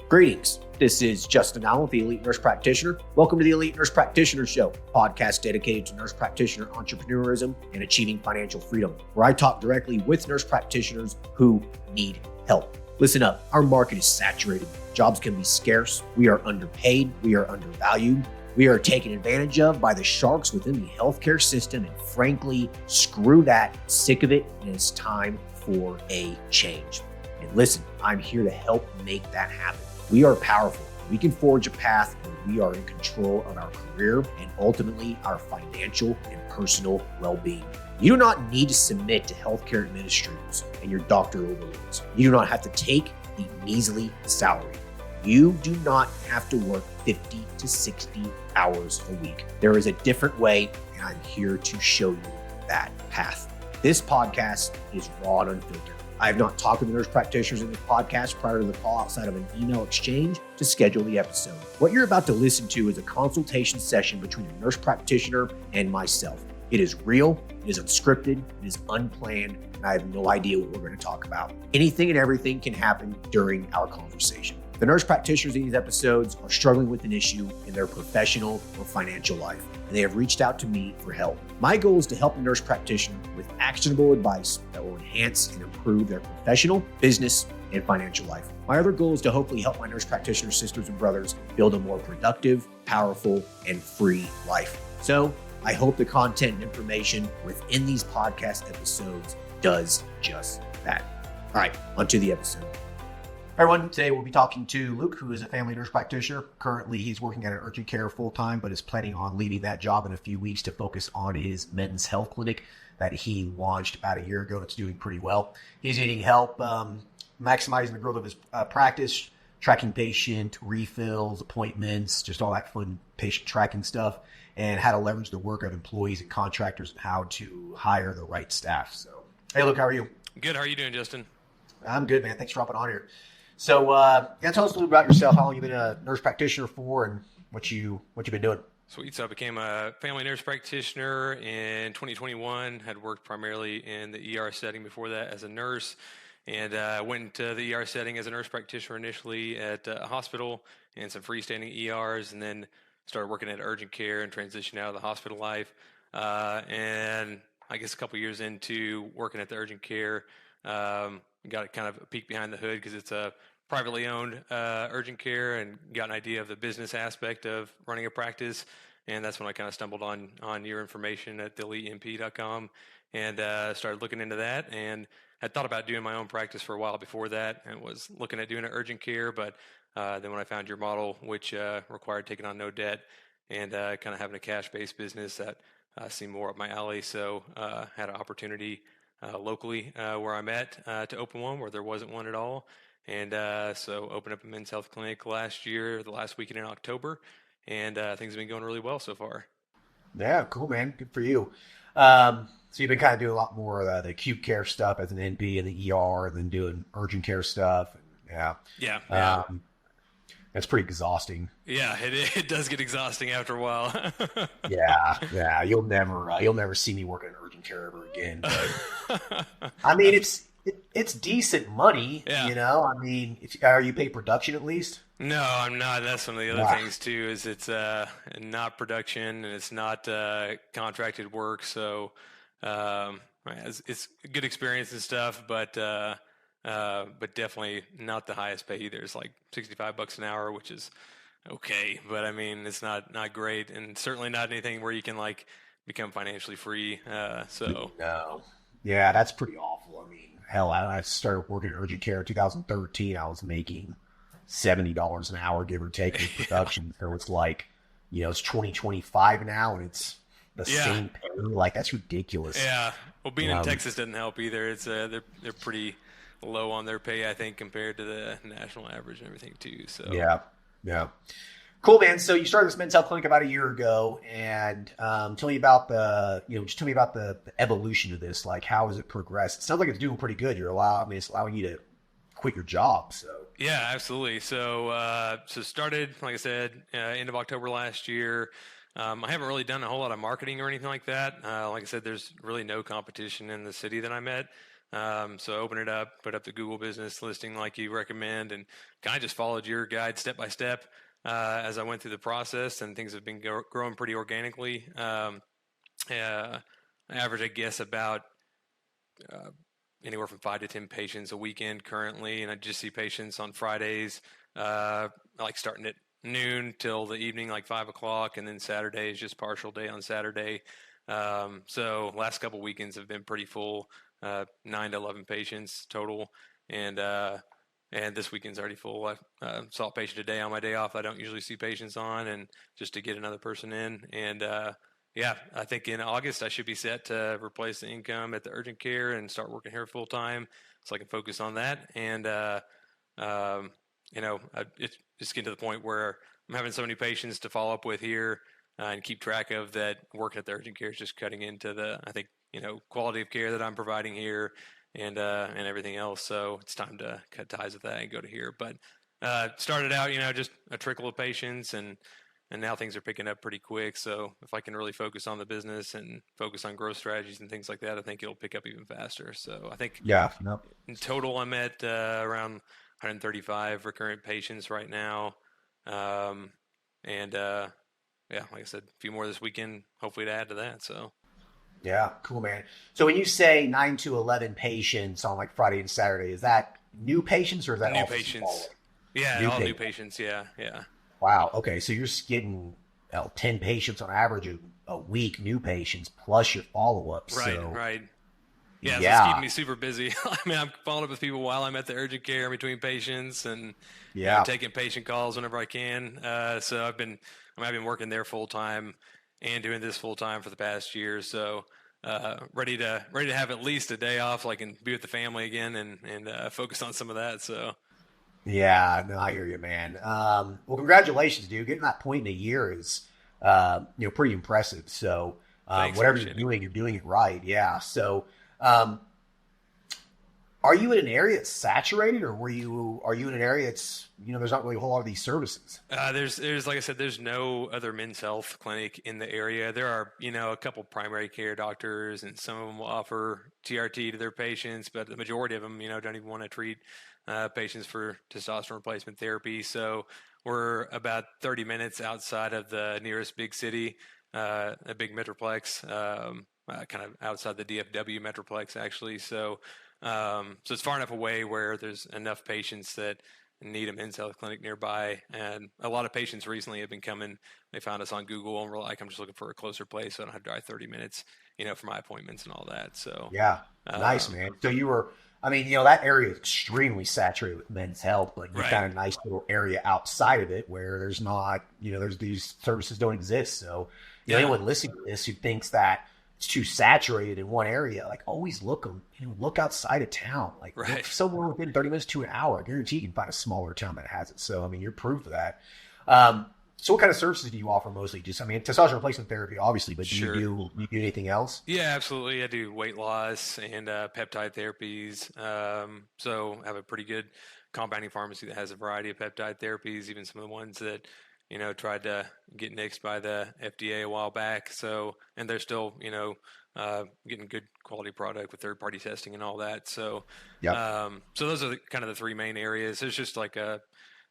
Greetings. This is Justin Allen with the Elite Nurse Practitioner. Welcome to the Elite Nurse Practitioner Show, a podcast dedicated to nurse practitioner entrepreneurism and achieving financial freedom, where I talk directly with nurse practitioners who need help. Listen up. Our market is saturated. Jobs can be scarce. We are underpaid. We are undervalued. We are taken advantage of by the sharks within the healthcare system. And frankly, screw that. Sick of it. And it's time for a change. And listen, I'm here to help make that happen. We are powerful. We can forge a path where we are in control of our career and ultimately our financial and personal well-being. You do not need to submit to healthcare administrators and your doctor overlords. You do not have to take the measly salary. You do not have to work 50 to 60 hours a week. There is a different way, and I'm here to show you that path. This podcast is raw and unfiltered. I have not talked with the nurse practitioners in this podcast prior to the call outside of an email exchange to schedule the episode. What you're about to listen to is a consultation session between a nurse practitioner and myself. It is real, it is unscripted, it is unplanned, and I have no idea what we're going to talk about. Anything and everything can happen during our conversation. The nurse practitioners in these episodes are struggling with an issue in their professional or financial life, and they have reached out to me for help. My goal is to help a nurse practitioner with actionable advice that will enhance and improve their professional, business, and financial life. My other goal is to hopefully help my nurse practitioner sisters and brothers build a more productive, powerful, and free life. So I hope the content and information within these podcast episodes does just that. All right, onto the episode. Hi everyone, today we'll be talking to Luke, who is a family nurse practitioner. Currently, he's working at an urgent care full-time, but is planning on leaving that job in a few weeks to focus on his men's health clinic that he launched about a year ago. It's doing pretty well. He's needing help maximizing the growth of his practice, tracking patient refills, appointments, just all that fun patient tracking stuff, and how to leverage the work of employees and contractors and how to hire the right staff. So, hey Luke, how are you? Good. How are you doing, Justin? I'm good, man. Thanks for dropping on here. So, tell us a little about yourself, how long you've been a nurse practitioner for, and what you've been doing. Sweet. So I became a family nurse practitioner in 2021, had worked primarily in the ER setting before that as a nurse, and went into the ER setting as a nurse practitioner initially at a hospital and some freestanding ERs, and then started working at urgent care and transitioned out of the hospital life. And I guess a couple years into working at the urgent care, got kind of a peek behind the hood because it's a privately owned urgent care, and got an idea of the business aspect of running a practice. And that's when I kind of stumbled on your information at theleemp.com and started looking into that, and had thought about doing my own practice for a while before that, and was looking at doing an urgent care. But then when I found your model, which required taking on no debt and kind of having a cash-based business, that seemed more up my alley. So had an opportunity locally where I'm at to open one where there wasn't one at all. And so opened up a men's health clinic last year, the last weekend in October, and things have been going really well so far. Yeah, cool, man. Good for you. So you've been kind of doing a lot more of the acute care stuff as an NP in the ER than doing urgent care stuff. Yeah. That's pretty exhausting. Yeah, it does get exhausting after a while. Yeah. You'll never see me work in urgent care ever again. But I mean, it's decent money, you know. I mean, are you paid production at least? No, I'm not. That's one of the other things too. Is it's not production, and it's not contracted work. So it's a good experience and stuff, but definitely not the highest pay either. It's like $65 an hour, which is okay, but I mean, it's not great, and certainly not anything where you can like become financially free. No, yeah, that's pretty awful. I mean, hell, I started working in urgent care in 2013. I was making $70 an hour, give or take, with production. So it's like, you know, it's 2025 now, and it's the same pay. Like, that's ridiculous. Yeah. Well, being in Texas doesn't help either. It's they're pretty low on their pay, I think, compared to the national average and everything too. So yeah. Cool, man. So you started this men's health clinic about a year ago, and tell me about the evolution of this. Like, how has it progressed? It sounds like it's doing pretty good. It's allowing you to quit your job. So yeah, absolutely. So started, like I said, end of October last year. I haven't really done a whole lot of marketing or anything like that. Like I said, there's really no competition in the city that I'm at. So I opened it up, put up the Google business listing like you recommend, and kind of just followed your guide step by step as I went through the process, and things have been growing pretty organically. Average, I guess, about uh, anywhere from 5 to 10 patients a weekend currently, and I just see patients on Fridays, like starting at noon till the evening, like 5 o'clock, and then Saturday is just partial day on Saturday. So last couple weekends have been pretty full, 9 to 11 patients total, and and this weekend's already full. I saw a patient today on my day off. I don't usually see patients on, and just to get another person in, and yeah, I think in August I should be set to replace the income at the urgent care and start working here full time, so I can focus on that. And um, it's just getting to the point where I'm having so many patients to follow up with here and keep track of that. Working at the urgent care is just cutting into the, I think, quality of care that I'm providing here and everything else. So it's time to cut ties with that and go to here. But started out, just a trickle of patients, and now things are picking up pretty quick. So if I can really focus on the business and focus on growth strategies and things like that, I think it'll pick up even faster. So I think Yeah. Yep. in total, I'm at around 135 recurrent patients right now. And yeah, like I said, a few more this weekend, hopefully to add to that. So Yeah. Cool, man. So when you say 9 to 11 patients on like Friday and Saturday, is that new patients or is that new also patients. Yeah, new all new patients? patients. Yeah, yeah. Wow. Okay. So you're just getting 10 patients on average a week, new patients plus your follow up. Right, So right. Yeah, so it's keeping yeah, me super busy. I mean, I'm following up with people while I'm at the urgent care between patients, and yeah, taking patient calls whenever I can. So I've been working there full time and doing this full time for the past year. So ready to have at least a day off, so I can be with the family again and focus on some of that. So yeah. No, I hear you, man. Well, congratulations, dude. Getting that point in a year is, pretty impressive. So, thanks, whatever appreciate it. you're doing it right. Yeah. So, um, are you in an area that's saturated, or are you in an area that's there's not really a whole lot of these services? There's like I said, there's no other men's health clinic in the area. There are, a couple primary care doctors, and some of them will offer TRT to their patients, but the majority of them, don't even want to treat patients for testosterone replacement therapy. So we're about 30 minutes outside of the nearest big city, a big metroplex, kind of outside the DFW metroplex, actually. So it's far enough away where there's enough patients that need a men's health clinic nearby. And a lot of patients recently have been coming. They found us on Google and were like, I'm just looking for a closer place, so I don't have to drive 30 minutes, for my appointments and all that. So, Yeah, nice, um, man. So I mean, that area is extremely saturated with men's health, but you right. found a nice little area outside of it where there's not, there's these services don't exist. So, Yeah. anyone listening to this who thinks that it's too saturated in one area, like always look outside of town, like look Right. somewhere within 30 minutes to an hour. I guarantee you can find a smaller town that has it. So, I mean, you're proof of that. Um, so what kind of services do you offer mostly? Just, I mean, testosterone replacement therapy, obviously, but Sure. you do anything else? Yeah, absolutely. I do weight loss and peptide therapies. So I have a pretty good compounding pharmacy that has a variety of peptide therapies, even some of the ones that, tried to get nixed by the FDA a while back. So, and they're still, getting good quality product with third party testing and all that. So, Yep. so those are kind of the three main areas. There's just like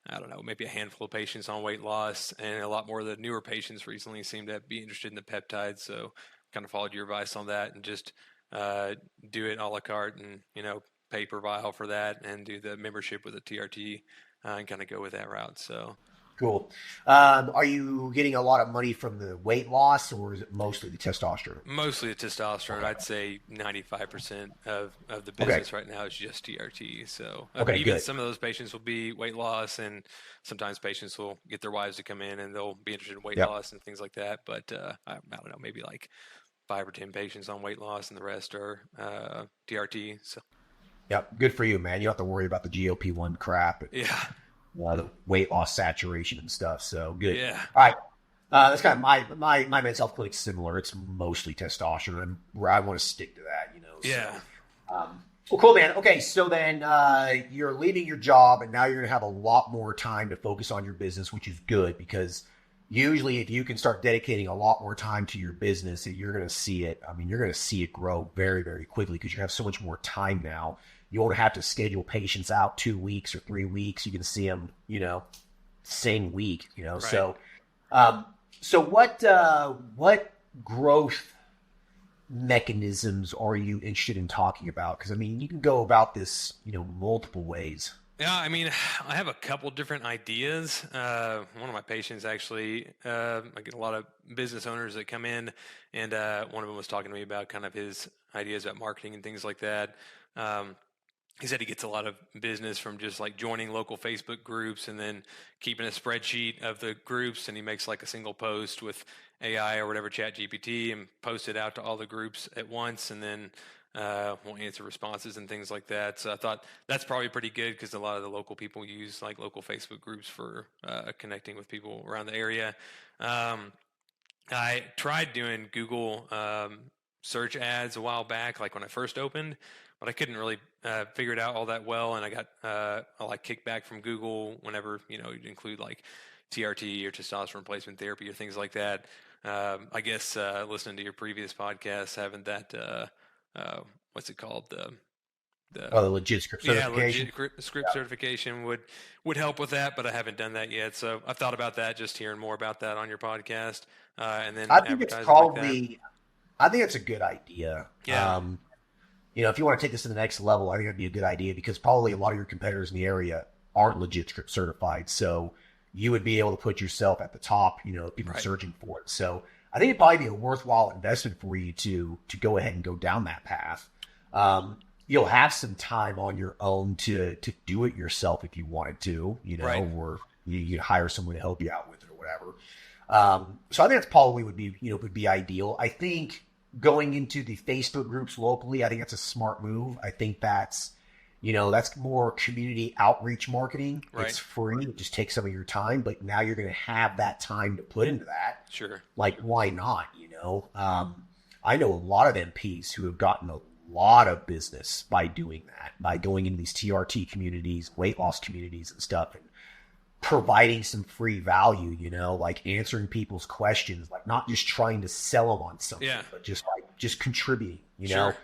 I don't know, maybe a handful of patients on weight loss, and a lot more of the newer patients recently seem to be interested in the peptides. So kind of followed your advice on that and just uh, do it a la carte and, pay per vial for that and do the membership with the TRT and kind of go with that route. So Cool. Are you getting a lot of money from the weight loss, or is it mostly the testosterone? mostly the testosterone. I'd say 95% of the Okay. business right now is just TRT. So Okay. even Good. some of those patients will be weight loss, and sometimes patients will get their wives to come in and they'll be interested in weight Yep. loss and things like that. But I don't know, maybe like 5 or 10 patients on weight loss, and the rest are TRT. So Yep. Good for you, man. You don't have to worry about the GLP-1 crap, yeah, the weight loss saturation and stuff. So good. yeah, All right. That's kind of my men's health clinic's similar. It's mostly testosterone, and where I want to stick to that, So, yeah. well, cool, man. Okay, so then you're leaving your job, and now you're gonna have a lot more time to focus on your business, which is good because usually if you can start dedicating a lot more time to your business, you're going to see it. I mean, you're going to see it grow very, very quickly because you have so much more time now. You won't have to schedule patients out 2 weeks or 3 weeks. You can see them, same week, Right. So what growth mechanisms are you interested in talking about? Because I mean, you can go about this, multiple ways. Yeah, I mean, I have a couple different ideas. One of my patients actually, I get a lot of business owners that come in, and one of them was talking to me about kind of his ideas about marketing and things like that. He said he gets a lot of business from just like joining local Facebook groups and then keeping a spreadsheet of the groups, and he makes like a single post with AI or whatever, Chat GPT, and post it out to all the groups at once, and then will answer responses and things like that. So I thought that's probably pretty good because a lot of the local people use like local Facebook groups for connecting with people around the area. I tried doing Google search ads a while back, like when I first opened, but I couldn't really figure it out all that well. And I got a like kickback from Google whenever, you include like TRT or testosterone replacement therapy or things like that. I guess listening to your previous podcast, having that, what's it called? The legit script certification. Yeah, legit script certification would help with that, but I haven't done that yet. So I've thought about that, just hearing more about that on your podcast, and then I think it's probably, I think it's a good idea. Yeah. If you want to take this to the next level, I think it'd be a good idea because probably a lot of your competitors in the area aren't legit script certified. So you would be able to put yourself at the top, people Right. searching for it. So I think it'd probably be a worthwhile investment for you to go ahead and go down that path. You'll have some time on your own to do it yourself if you wanted to, Right. or you hire someone to help you out with it or whatever. So I think that's probably would be ideal. I think going into the Facebook groups locally, I think that's a smart move. I think that's more community outreach marketing. Right. It's free. It just takes some of your time, but now you're going to have that time to put into that. Sure. Like, why not? I know a lot of MPs who have gotten a lot of business by doing that, by going into these TRT communities, weight loss communities and stuff, and providing some free value, like answering people's questions, like not just trying to sell them on something, Yeah. but just contributing, Sure.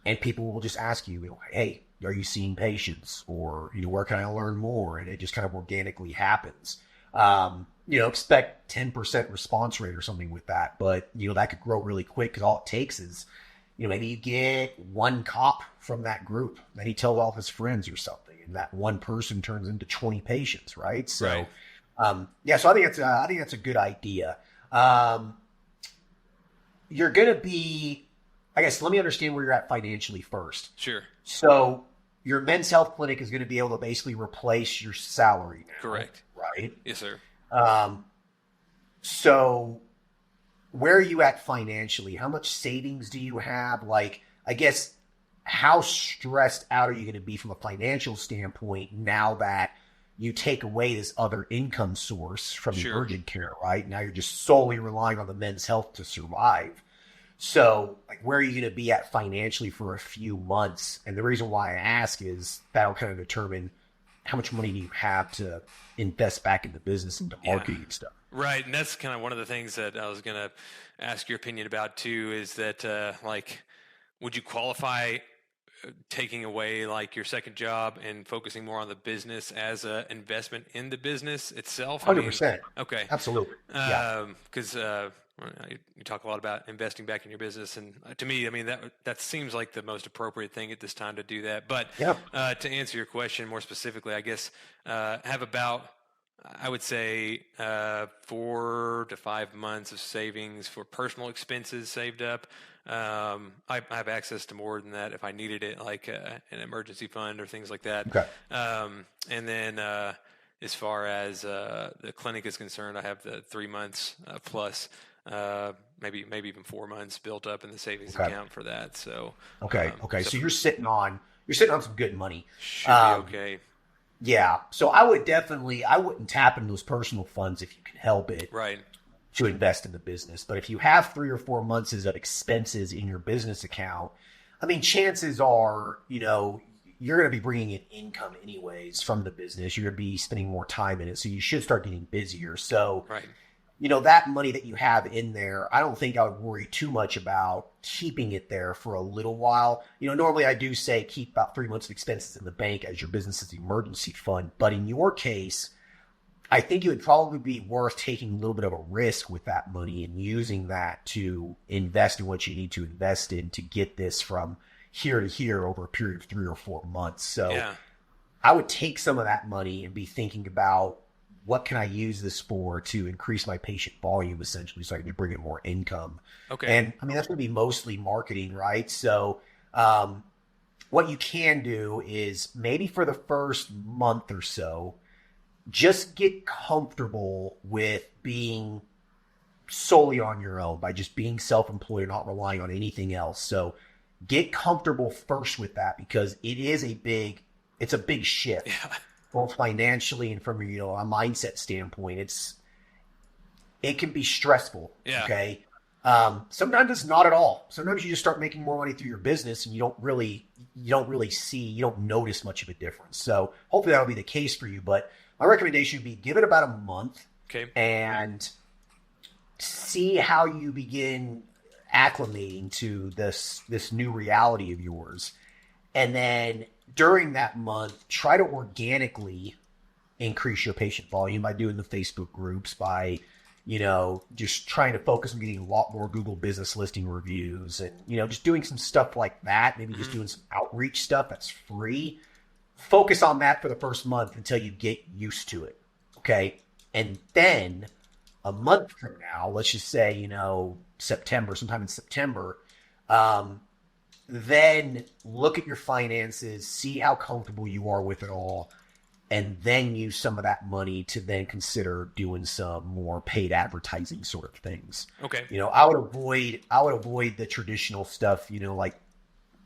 and people will just ask you, hey, are you seeing patients, or, where can I learn more? And it just kind of organically happens. Expect 10% response rate or something with that, but that could grow really quick because all it takes is, maybe you get one cop from that group, then he tells all of his friends or something, and that one person turns into 20 patients, right? So, Right. So I think that's a good idea. You're gonna be, I guess, let me understand where you're at financially first. Sure. So your men's health clinic is going to be able to basically replace your salary now, Correct. right? Yes, sir. So where are you at financially? How much savings do you have? Like, I guess, how stressed out are you going to be from a financial standpoint now that you take away this other income source from the Sure. urgent care, right? Now you're just solely relying on the men's health to survive. So, like, where are you going to be at financially for a few months? And the reason why I ask is that'll kind of determine how much money do you have to invest back in the business and the marketing and stuff. Right, and that's kind of one of the things that I was going to ask your opinion about too. Is that would you qualify taking away like your second job and focusing more on the business as an investment in the business itself? 100%. Okay, Absolutely. Yeah. because you talk a lot about investing back in your business, and to me, I mean that seems like the most appropriate thing at this time to do that. But Yeah. to answer your question more specifically, I guess have about, I would say, 4 to 5 months of savings for personal expenses saved up. I have access to more than that if I needed it, like an emergency fund or things like that. Okay. And then as far as the clinic is concerned, I have the 3 months plus maybe even 4 months built up in the savings account for that. So Okay. So you're sitting on some good money. Should be okay. Yeah. So I wouldn't tap into those personal funds if you can help it. Right. To invest in the business. But if you have 3 or 4 months of expenses in your business account, I mean, chances are, you're going to be bringing in income anyways from the business. You're going to be spending more time in it. So you should start getting busier. So Right. that money that you have in there, I don't think I would worry too much about keeping it there for a little while. Normally I do say keep about 3 months of expenses in the bank as your business's emergency fund. But in your case, I think it would probably be worth taking a little bit of a risk with that money and using that to invest in what you need to invest in to get this from here to here over a period of 3 or 4 months. So I would take some of that money and be thinking about, what can I use this for to increase my patient volume, essentially, so I can bring in more income? Okay. And I mean, that's going to be mostly marketing, right? So what you can do is maybe for the first month or so, just get comfortable with being solely on your own by just being self-employed and not relying on anything else. So get comfortable first with that, because it's a big shift. Yeah. Both financially and from a mindset standpoint. It can be stressful. Yeah. Okay. Sometimes it's not at all. Sometimes you just start making more money through your business and you don't notice much of a difference. So hopefully that'll be the case for you. But my recommendation would be give it about a month. Okay. And see how you begin acclimating to this new reality of yours. And then during that month, try to organically increase your patient volume by doing the Facebook groups, by, just trying to focus on getting a lot more Google business listing reviews and, just doing some stuff like that. Maybe just doing some outreach stuff that's free. Focus on that for the first month until you get used to it. Okay. And then a month from now, let's just say, sometime in September, then look at your finances, see how comfortable you are with it all, and then use some of that money to then consider doing some more paid advertising sort of things. Okay. I would avoid the traditional stuff, like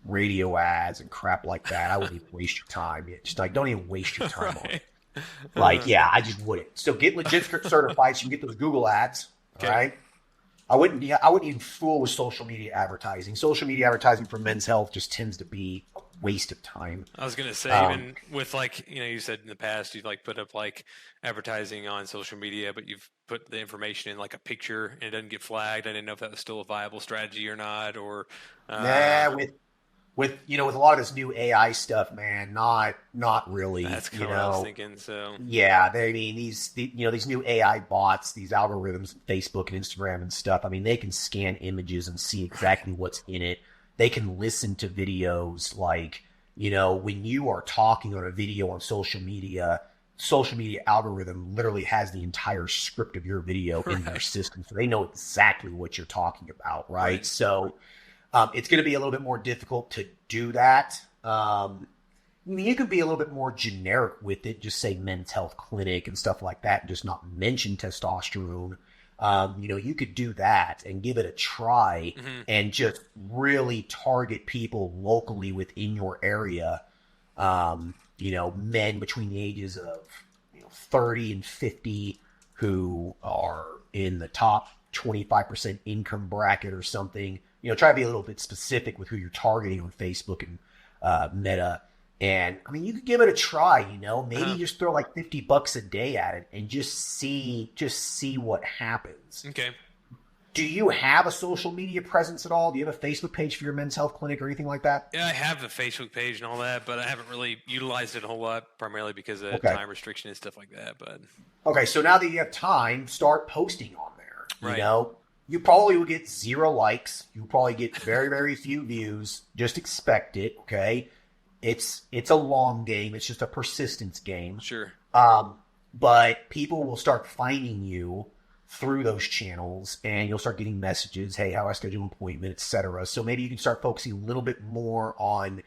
radio ads and crap like that. I wouldn't even waste your time. Don't even waste your time on it. I just wouldn't. So get legit certified so you can get those Google ads. Okay. All right. I wouldn't even fool with social media advertising. Social media advertising for men's health just tends to be a waste of time. I was going to say, even with you said in the past, you've put up advertising on social media, but you've put the information in a picture and it doesn't get flagged. I didn't know if that was still a viable strategy or not, or. With a lot of this new AI stuff, man, not really. That's kind of what I was thinking. So yeah, these new AI bots, these algorithms, Facebook and Instagram and stuff. I mean, they can scan images and see exactly what's in it. They can listen to videos. When you are talking on a video on social media algorithm literally has the entire script of your video in their system, so they know exactly what you're talking about, right? So. It's going to be a little bit more difficult to do that. You could be a little bit more generic with it, just say men's health clinic and stuff like that, and just not mention testosterone. You could do that and give it a try and just really target people locally within your area. Men between the ages of 30 and 50 who are in the top 25% income bracket or something. Try to be a little bit specific with who you're targeting on Facebook and Meta. And I mean, you could give it a try, maybe just throw $50 a day at it and just see what happens. Okay. Do you have a social media presence at all? Do you have a Facebook page for your men's health clinic or anything like that? Yeah, I have a Facebook page and all that, but I haven't really utilized it a whole lot, primarily because of time restriction and stuff like that. But okay, so now that you have time, start posting on there. Right. You probably will get 0 likes. You'll probably get very, very few views. Just expect it, okay? It's a long game. It's just a persistence game. Sure. But people will start finding you through those channels, and you'll start getting messages, hey, how do I schedule an appointment, etc. So maybe you can start focusing a little bit more on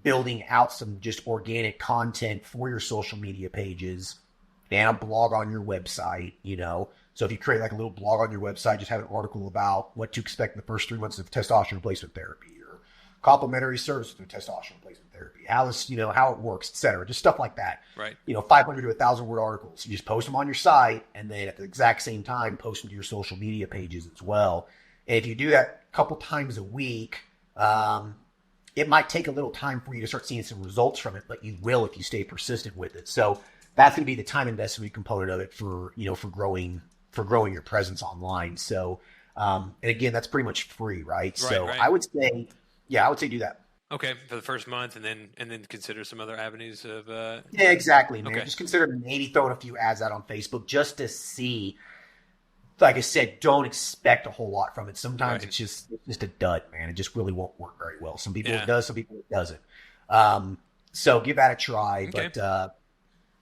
building out some just organic content for your social media pages and a blog on your website, So if you create a little blog on your website, just have an article about what to expect in the first 3 months of testosterone replacement therapy or complementary services with testosterone replacement therapy, how it works, etc. Just stuff like that. Right. 500 to 1,000 word articles. You just post them on your site, and then at the exact same time, post them to your social media pages as well. And if you do that a couple times a week, it might take a little time for you to start seeing some results from it, but you will if you stay persistent with it. So that's going to be the time investment component of it for growing for growing your presence online. So, and again, that's pretty much free, right? So Right. I would say, yeah, I would say do that. Okay, for the first month, and then consider some other avenues of. Yeah, exactly, man. Okay. Just consider maybe throwing a few ads out on Facebook just to see. Like I said, don't expect a whole lot from it. Sometimes Right. it's just a dud, man. It just really won't work very well. Some people Yeah. it does, some people it doesn't. So give that a try. Okay. But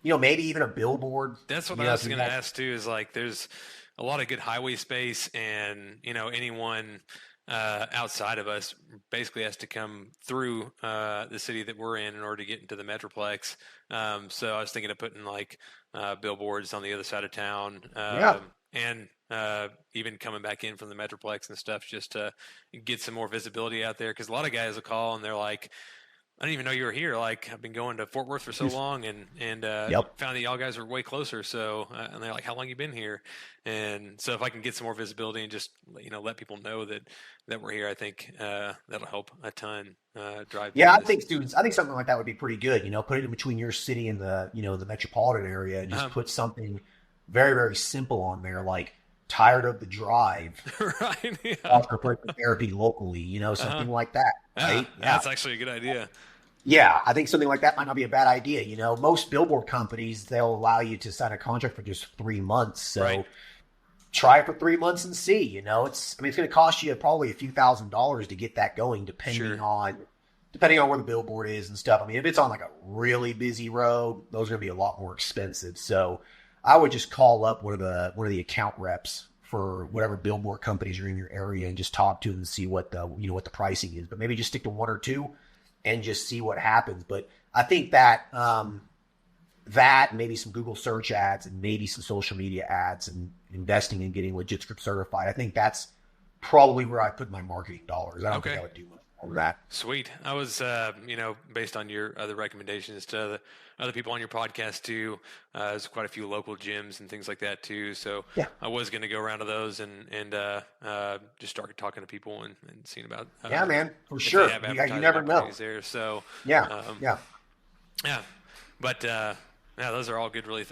maybe even a billboard. That's what You I know, was if you going to got- ask too. Is like there's a lot of good highway space, and anyone outside of us basically has to come through the city that we're in order to get into the metroplex. So I was thinking of putting like billboards on the other side of town, Yeah. and even coming back in from the metroplex and stuff, just to get some more visibility out there. Because a lot of guys will call and they're like, I didn't even know you were here. Like, I've been going to Fort Worth for so long, and Yep. found that y'all guys are way closer. So, and they're like, "How long you been here?" And so, if I can get some more visibility and just let people know that we're here, I think that'll help a ton. Drive. Yeah, I business. think something like that would be pretty good. Put it in between your city and the metropolitan area, and just put something very, very simple on there, like tired of the drive, Right. Yeah. offer therapy locally, something like that, right? Yeah. That's actually a good idea. Yeah, I think something like that might not be a bad idea. Most billboard companies, they'll allow you to sign a contract for just 3 months. So Right. try it for 3 months and see. It's going to cost you probably a few $1,000s to get that going, depending on where the billboard is and stuff. If it's on like a really busy road, those are going to be a lot more expensive. So I would just call up one of the account reps for whatever billboard companies are in your area and just talk to them and see what the pricing is. But maybe just stick to one or two and just see what happens. But I think that maybe some Google search ads and maybe some social media ads and investing in getting Legit Script certified, I think that's probably where I put my marketing dollars. I don't think I would do much more of that. Sweet. I was, based on your other recommendations to the other people on your podcast too, there's quite a few local gyms and things like that too. So Yeah. I was going to go around to those and just start talking to people and seeing about. Yeah, man, for if sure. they have You advertising never know. opportunities there. So Yeah, yeah. yeah. But yeah, those are all good, really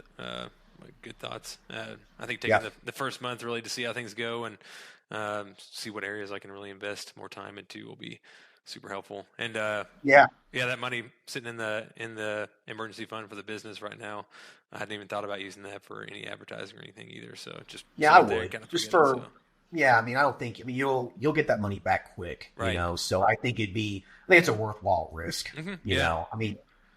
good thoughts. I think taking Yeah. the first month really to see how things go and see what areas I can really invest more time into will be super helpful. And Yeah. that money sitting in the emergency fund for the business right now, I hadn't even thought about using that for any advertising or anything either. So just Yeah, I sit there would. kind of Just forget it, for so. Yeah, I don't think you'll get that money back quick, Right. So I think it's a worthwhile risk. Yeah.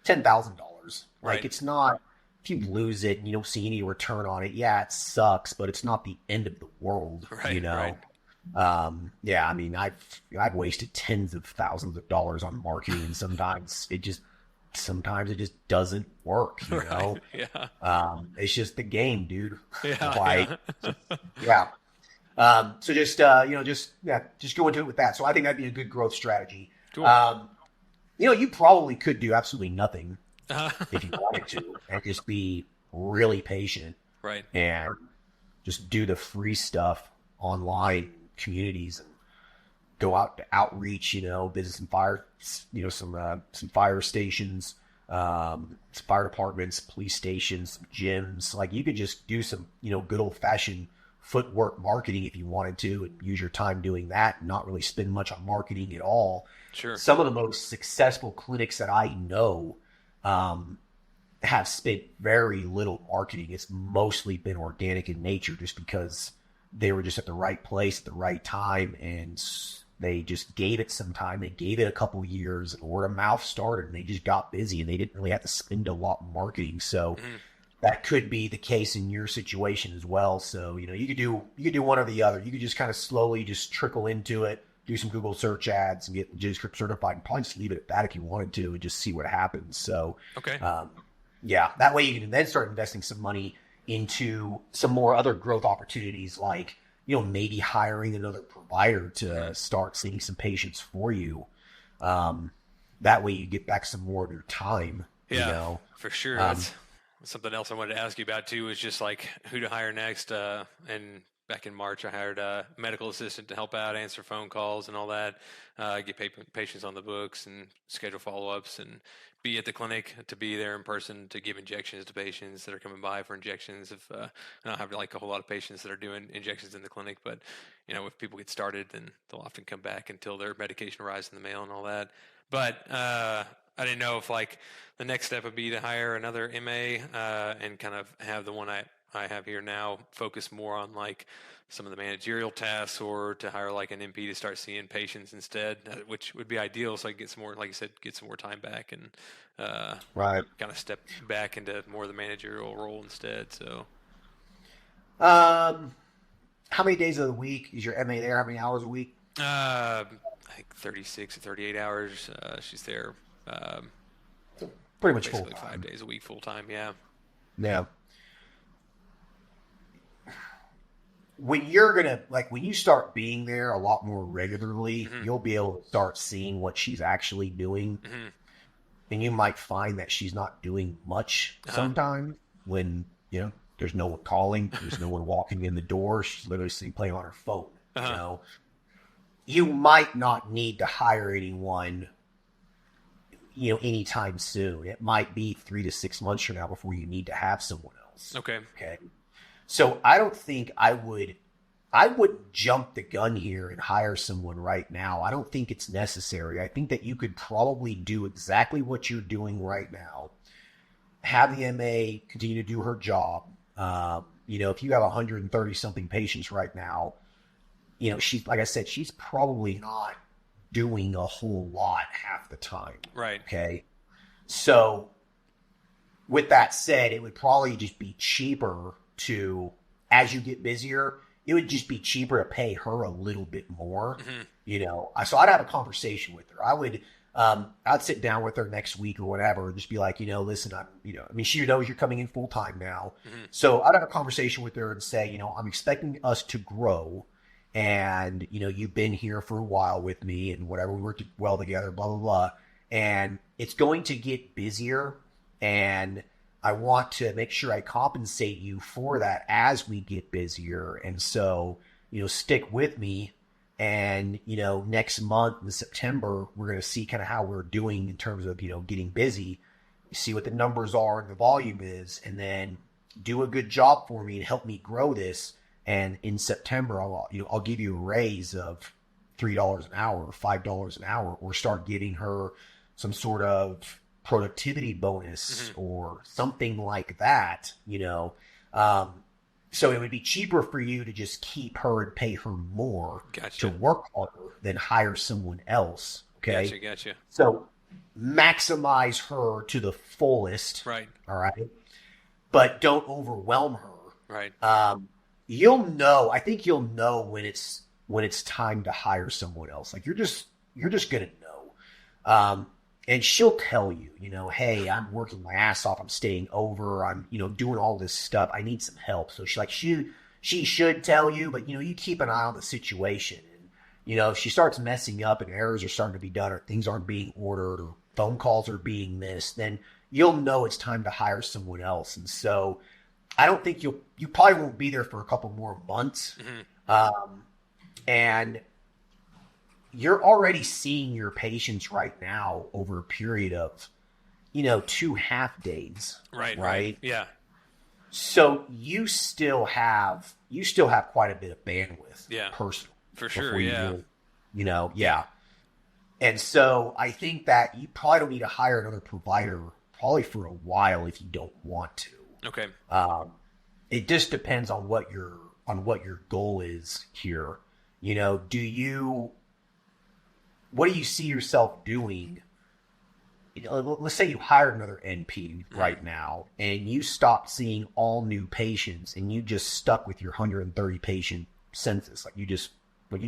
$10,000. Like Right. it's not if you lose it and you don't see any return on it, yeah, it sucks, but it's not the end of the world, Right, right. Yeah, I've wasted tens of thousands of dollars on marketing, and sometimes it just doesn't work, Right. Yeah. It's just the game, dude. Yeah. Yeah. So just go into it with that. So I think that'd be a good growth strategy. Cool. You probably could do absolutely nothing Uh, if you wanted to, and just be really patient right. and just do the free stuff online communities and go out to outreach, business and fire, some fire stations, some fire departments, police stations, some gyms. Like you could just do some, good old fashioned footwork marketing if you wanted to, and use your time doing that and not really spend much on marketing at all. Sure. Some of the most successful clinics that I know have spent very little marketing. It's mostly been organic in nature, just because they were just at the right place at the right time, and they just gave it some time. They gave it a couple years, and word of mouth started, and they just got busy, and they didn't really have to spend a lot in marketing. So that could be the case in your situation as well. So you could do one or the other. You could just kind of slowly just trickle into it, do some Google search ads, and get JavaScript certified, and probably just leave it at that if you wanted to, and just see what happens. So Okay. yeah, that way you can then start investing some money into some more other growth opportunities, like maybe hiring another provider to start seeing some patients for you. That way you get back some more of your time. Yeah, for sure. That's something else I wanted to ask you about too, is just like who to hire next, and back in March, I hired a medical assistant to help out, answer phone calls and all that, get patients on the books and schedule follow-ups and be at the clinic, to be there in person to give injections to patients that are coming by for injections. If I don't have like a whole lot of patients that are doing injections in the clinic, but if people get started, then they'll often come back until their medication arrives in the mail and all that. But I didn't know if like the next step would be to hire another MA and kind of have the one I have here now focus more on like some of the managerial tasks, or to hire like an NP to start seeing patients instead, which would be ideal. So I can get some more, like you said, get some more time back and Right. kind of step back into more of the managerial role instead. So, How many days of the week is your MA there? How many hours a week? I think 36 to 38 hours. She's there Pretty much full basically time. 5 days a week, full time. Yeah. Yeah. When you start being there a lot more regularly, you'll be able to start seeing what she's actually doing. And you might find that she's not doing much sometimes when, there's no one calling, there's no one walking in the door. She's literally sitting playing on her phone. You might not need to hire anyone, anytime soon. It might be 3 to 6 months from now before you need to have someone else. Okay. So I don't think I would jump the gun here and hire someone right now. I don't think it's necessary. I think that you could probably do exactly what you're doing right now. Have the MA continue to do her job. If you have 130 something patients right now, she's, like I said, she's probably not doing a whole lot half the time. Right. Okay. So with that said, it would probably just be cheaper to, as you get busier, it would just be cheaper to pay her a little bit more. So I'd have a conversation with her. I'd sit down with her next week or whatever, just be like, listen, she knows you're coming in full time now. So I'd have a conversation with her and say, I'm expecting us to grow, and, you've been here for a while with me and whatever, we worked well together, blah, blah, blah. And it's going to get busier, and I want to make sure I compensate you for that as we get busier. And so, stick with me. And, next month in September, we're going to see kind of how we're doing in terms of, getting busy, see what the numbers are and the volume is, and then do a good job for me and help me grow this. And in September, I'll give you a raise of $3 an hour or $5 an hour, or start giving her some sort of productivity bonus or something like that, so it would be cheaper for you to just keep her and pay her more to work harder than hire someone else. Okay. Gotcha. So maximize her to the fullest. Right. All right. But don't overwhelm her. Right. I think you'll know when it's time to hire someone else. Like you're just going to know. And she'll tell you, hey, I'm working my ass off. I'm staying over. I'm, doing all this stuff. I need some help. So she should tell you, but, you keep an eye on the situation. And, if she starts messing up and errors are starting to be done, or things aren't being ordered, or phone calls are being missed, then you'll know it's time to hire someone else. And so I don't think you probably won't be there for a couple more months. And you're already seeing your patients right now over a period of, 2 half days. Right. Yeah. So you still have quite a bit of bandwidth. Yeah. Personally. For sure. Yeah. Yeah. And so I think that you probably don't need to hire another provider probably for a while if you don't want to. Okay. It just depends on what your goal is here. What do you see yourself doing? Let's say you hired another NP right now, and you stopped seeing all new patients, and you just stuck with your 130 patient census. Like you just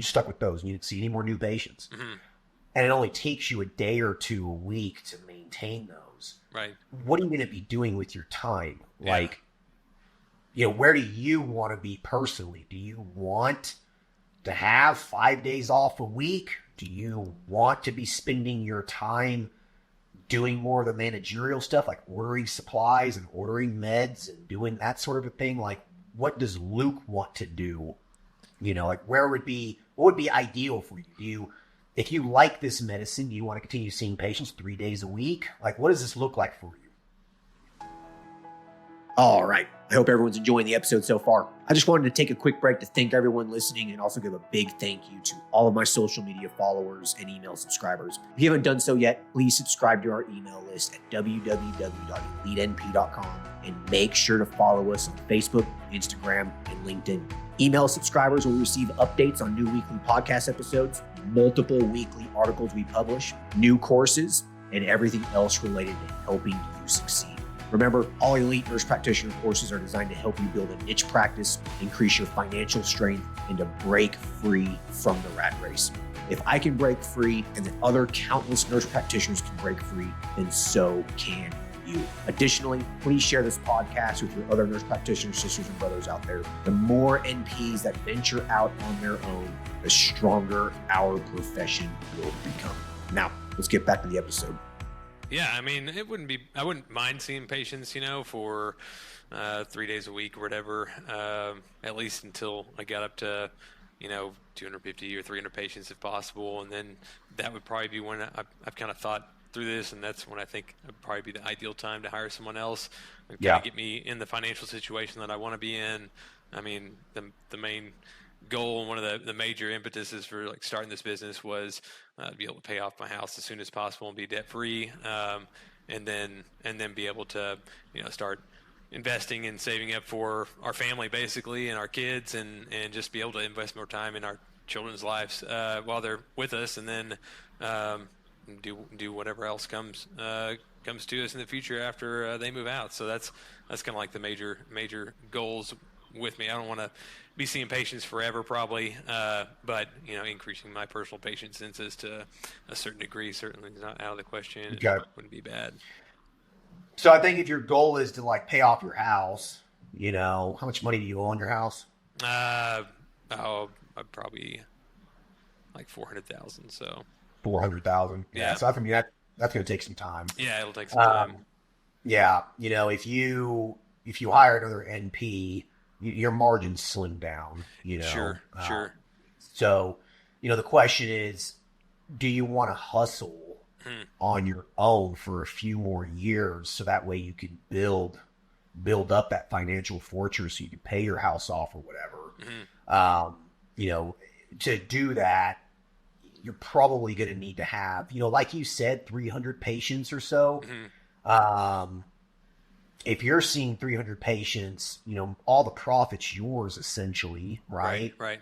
stuck with those, and you didn't see any more new patients. And it only takes you a day or two a week to maintain those. Right. What are you going to be doing with your time? Yeah. Like, where do you want to be personally? Do you want to have 5 days off a week? Do you want to be spending your time doing more of the managerial stuff, like ordering supplies and ordering meds and doing that sort of a thing? Like, what does Luke want to do Like what would be ideal for you? If you like this medicine, do you want to continue seeing patients 3 days a week? Like, what does this look like for you? All right. I hope everyone's enjoying the episode so far. I just wanted to take a quick break to thank everyone listening and also give a big thank you to all of my social media followers and email subscribers. If you haven't done so yet, please subscribe to our email list at www.elitenp.com and make sure to follow us on Facebook, Instagram, and LinkedIn. Email subscribers will receive updates on new weekly podcast episodes, multiple weekly articles we publish, new courses, and everything else related to helping you succeed. Remember, all Elite Nurse Practitioner courses are designed to help you build a niche practice, increase your financial strength, and to break free from the rat race. If I can break free and that other countless nurse practitioners can break free, then so can you. Additionally, please share this podcast with your other nurse practitioner sisters and brothers out there. The more NPs that venture out on their own, the stronger our profession will become. Now, let's get back to the episode. Yeah, I mean, I wouldn't mind seeing patients, for 3 days a week or whatever, at least until I got up to, 250 or 300 patients if possible. And then that would probably be when I've kind of thought through this, and that's when I think it would probably be the ideal time to hire someone else and kind of get me in the financial situation that I want to be in. I mean, the main goal and one of the major impetuses for like starting this business was to be able to pay off my house as soon as possible and be debt free, and then be able to start investing and saving up for our family basically and our kids, and just be able to invest more time in our children's lives while they're with us, and then do whatever else comes to us in the future after they move out. So that's kind of like the major goals with me. I don't want to be seeing patients forever probably, but increasing my personal patient census to a certain degree certainly is not out of the question. Okay. It wouldn't be bad. So I think if your goal is to like pay off your house, how much money do you owe on your house? I'd probably like 400,000. So 400,000. Yeah. So that's going to take some time. Yeah, it'll take some time. Yeah. If you hire another NP, your margins slim down, Sure. So, the question is, do you want to hustle on your own for a few more years so that way you can build up that financial fortress so you can pay your house off or whatever? To do that, you're probably going to need to have, like you said, 300 patients or so. If you're seeing 300 patients, all the profit's yours essentially, right? Right.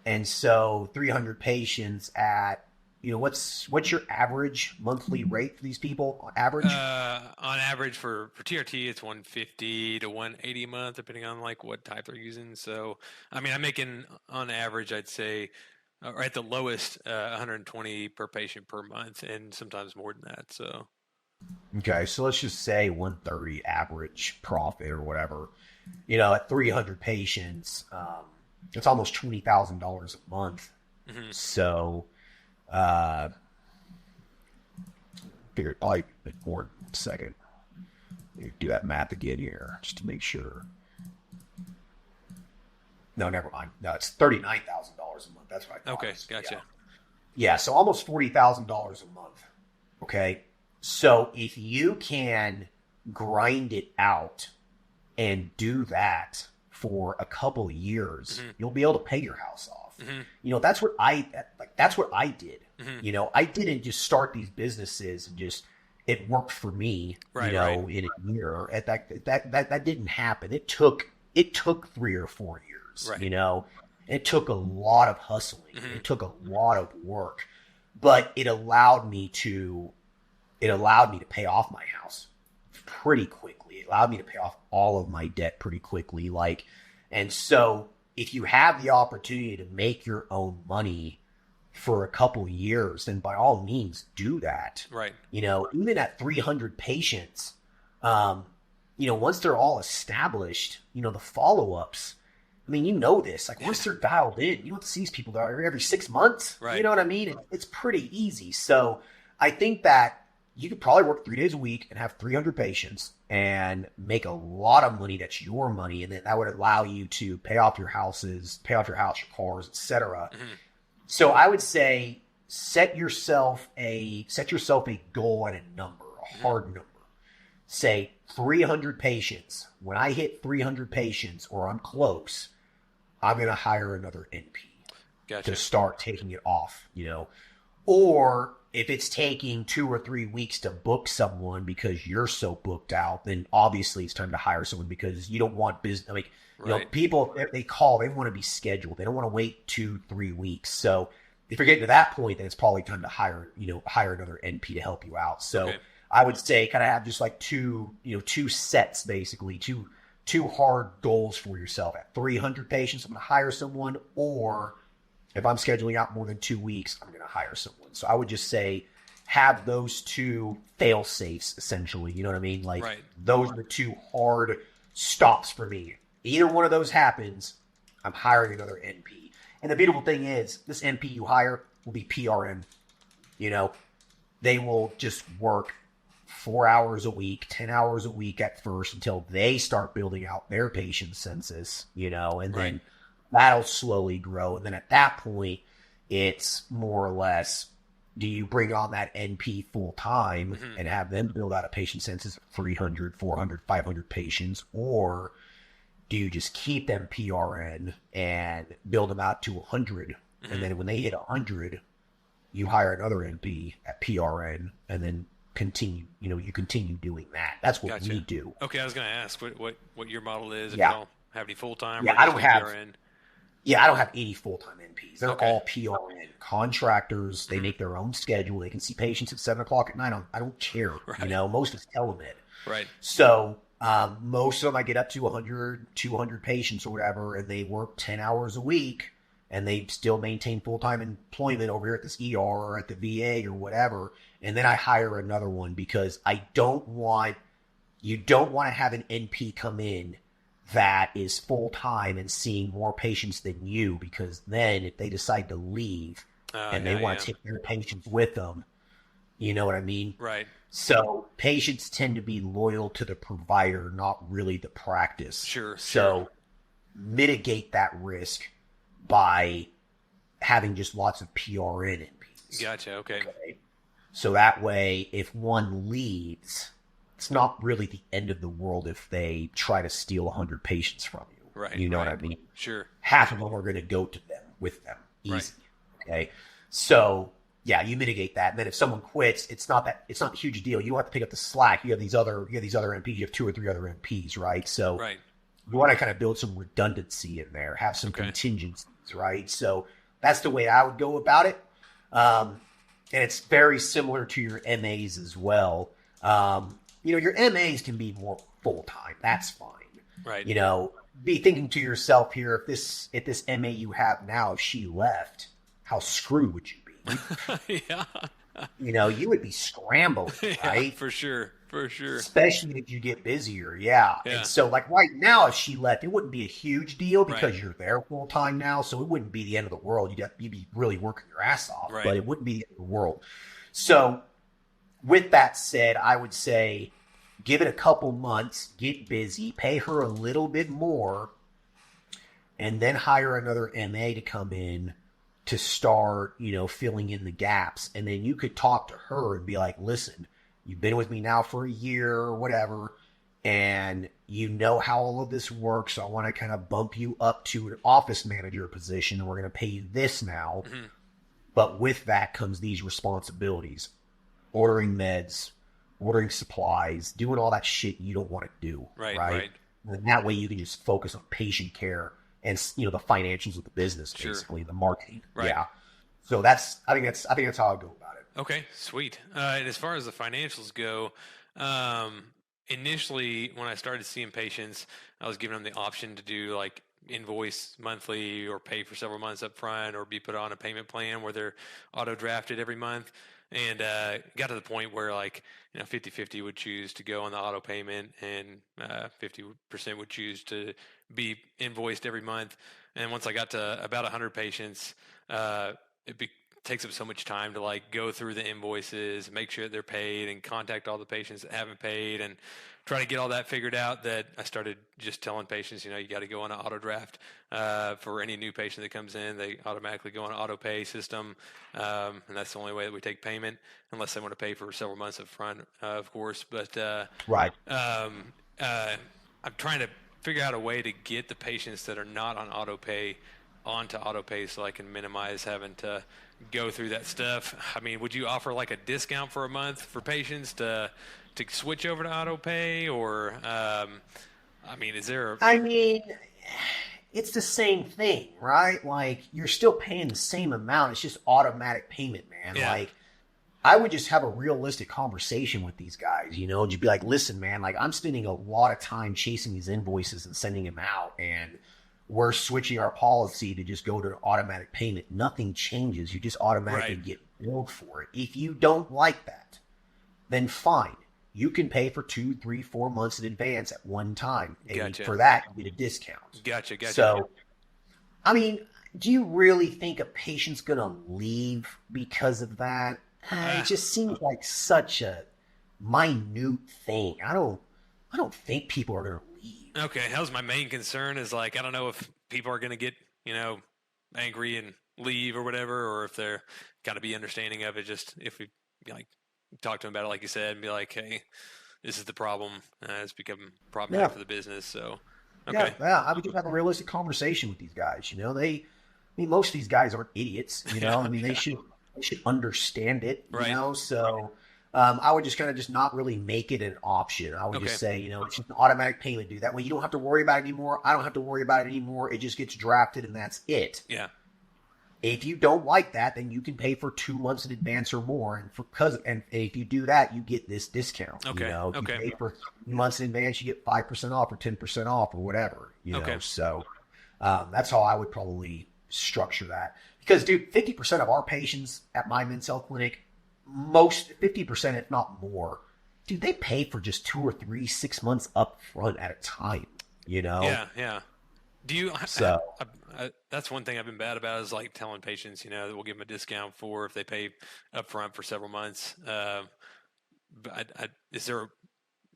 And so 300 patients at, what's your average monthly rate for these people on average? On average for TRT, it's 150 to 180 a month, depending on like what type they're using. So, I mean, I'm making on average, I'd say, or at the lowest, 120 per patient per month, and sometimes more than that. So. Okay, so let's just say 130 average profit or whatever. At 300 patients, it's almost $20,000 a month. So, figured probably a bit more in a second. Do that math again here just to make sure. No, never mind. No, it's $39,000 a month. That's what I thought. Okay, gotcha. Yeah, so almost $40,000 a month. Okay. So if you can grind it out and do that for a couple of years, you'll be able to pay your house off. That's what I did. I didn't just start these businesses and just it worked for me. In a year. That didn't happen. It took 3 or 4 years. It took a lot of hustling. It took a lot of work, but it allowed me to pay off my house pretty quickly. It allowed me to pay off all of my debt pretty quickly. And so if you have the opportunity to make your own money for a couple years, then by all means do that. Right. Even at 300 patients, once they're all established, the follow-ups, I mean, this, once they're dialed in, you don't have to see these people every 6 months. Right. You know what I mean? It's pretty easy. So I think that you could probably work 3 days a week and have 300 patients and make a lot of money. That's your money. And then that would allow you to pay off your houses, pay off your house, your cars, etc. So I would say set yourself a goal and a number, a hard number. Say 300 patients. When I hit 300 patients or I'm close, I'm going to hire another NP to start taking it off, Or if it's taking 2 or 3 weeks to book someone because you're so booked out, then obviously it's time to hire someone because you don't want business. Like, people, if they call, they want to be scheduled. They don't want to wait 2-3 weeks. So if you're getting to that point, then it's probably time to hire another NP to help you out. So I would say kind of have just like two sets, basically, two hard goals for yourself. At 300 patients, I'm going to hire someone, or if I'm scheduling out more than 2 weeks, I'm going to hire someone. So I would just say have those two fail safes, essentially. You know what I mean? Like those are the two hard stops for me. Either one of those happens, I'm hiring another NP. And the beautiful thing is this NP you hire will be PRN. They will just work 4 hours a week, 10 hours a week at first until they start building out their patient census, and then that'll slowly grow. And then at that point, it's more or less, do you bring on that NP full time and have them build out a patient census of 300, 400, 500 patients? Or do you just keep them PRN and build them out to 100? And then when they hit 100, you hire another NP at PRN and then continue, you continue doing that. That's what we do. Okay, I was going to ask what your model is. If Yeah. you don't have any full-time, I don't have PRN. Yeah, I don't have any full-time NPs. They're all PRN contractors. They make their own schedule. They can see patients at 7:00 at night. I don't care. Most of us telemed. Right. So most of them I get up to 100, 200 patients or whatever, and they work 10 hours a week, and they still maintain full-time employment over here at this ER or at the VA or whatever. And then I hire another one because you don't want to have an NP come in that is full-time and seeing more patients than you, because then if they decide to leave and they want to take their patients with them, you know what I mean? Right. So patients tend to be loyal to the provider, not really the practice. Sure. So mitigate that risk by having just lots of PRN NPs. Gotcha. Okay. So that way, if one leaves, it's not really the end of the world if they try to steal 100 patients from you. Right. You know what I mean? Sure. Half of them are going to go to them with them. Easy. Right. Okay. So yeah, you mitigate that. And then if someone quits, it's not a huge deal. You don't have to pick up the slack. You have these other NPs. You have 2 or 3 other NPs, right? So you want to kind of build some redundancy in there, have some contingencies, right? So that's the way I would go about it. And it's very similar to your MAs as well. Your MAs can be more full-time. That's fine. Right. Be thinking to yourself here, if this MA you have now, if she left, how screwed would you be? Yeah. You would be scrambling, right? For sure. Especially if you get busier. Yeah. And so like right now, if she left, it wouldn't be a huge deal because you're there full time now. So it wouldn't be the end of the world. You'd be really working your ass off, but it wouldn't be the end of the world. So with that said, I would say give it a couple months, get busy, pay her a little bit more, and then hire another MA to come in to start, filling in the gaps. And then you could talk to her and be like, listen, you've been with me now for a year or whatever, and you know how all of this works. So I want to kind of bump you up to an office manager position, and we're going to pay you this now. Mm-hmm. But with that comes these responsibilities: ordering meds, ordering supplies, doing all that shit you don't want to do. Right. And that way you can just focus on patient care and, the financials of the business, basically the marketing. Right. Yeah. So I think that's how I go about it. Okay, sweet. And as far as the financials go, initially when I started seeing patients, I was giving them the option to do like invoice monthly or pay for several months up front or be put on a payment plan where they're auto drafted every month. And got to the point where 50-50 would choose to go on the auto payment and 50% would choose to be invoiced every month. And once I got to about 100 patients, it takes up so much time to like go through the invoices, make sure that they're paid, and contact all the patients that haven't paid, and try to get all that figured out, that I started just telling patients, you got to go on an auto draft for any new patient that comes in. They automatically go on an auto pay system, and that's the only way that we take payment, unless they want to pay for several months up front, of course. But Right. I'm trying to figure out a way to get the patients that are not on auto pay onto auto pay, so I can minimize having to go through that stuff. I mean, would you offer like a discount for a month for patients to switch over to auto pay, or I mean, is there I mean, it's the same thing, right? Like, you're still paying the same amount. It's just automatic payment, man. Yeah. Like, I would just have a realistic conversation with these guys, and you'd be like, listen, man, like, I'm spending a lot of time chasing these invoices and sending them out, and we're switching our policy to just go to automatic payment. Nothing changes. You just automatically get billed for it. If you don't like that, then fine. You can pay for 2, 3, 4 months in advance at one time. And Gotcha. for that, you get a discount. Gotcha. So, I mean, do you really think a patient's going to leave because of that? It just seems like such a minute thing. I don't think people are going to leave. Okay, that was my main concern, is like, I don't know if people are going to get, angry and leave or whatever, or if they're got to be understanding of it. Just if we like talk to them about it, like you said, and be like, hey, this is the problem. It's become problematic for the business. So, okay. Yeah, I would just have a realistic conversation with these guys. Most of these guys aren't idiots. I mean, they should understand it. Right. So I would just kind of just not really make it an option. I would just say, it's just an automatic payment, dude. That way you don't have to worry about it anymore. I don't have to worry about it anymore. It just gets drafted and that's it. Yeah. If you don't like that, then you can pay for 2 months in advance or more. And if you do that, you get this discount. Okay. If you pay for months in advance, you get 5% off or 10% off or whatever. So that's how I would probably structure that. Because, dude, 50% of our patients at my men's health clinic, 50%, if not more, dude, they pay for just 2 or 3, 6 months up front at a time. Yeah. Do you? So that's one thing I've been bad about, is like telling patients, that we'll give them a discount for if they pay up front for several months. But is there?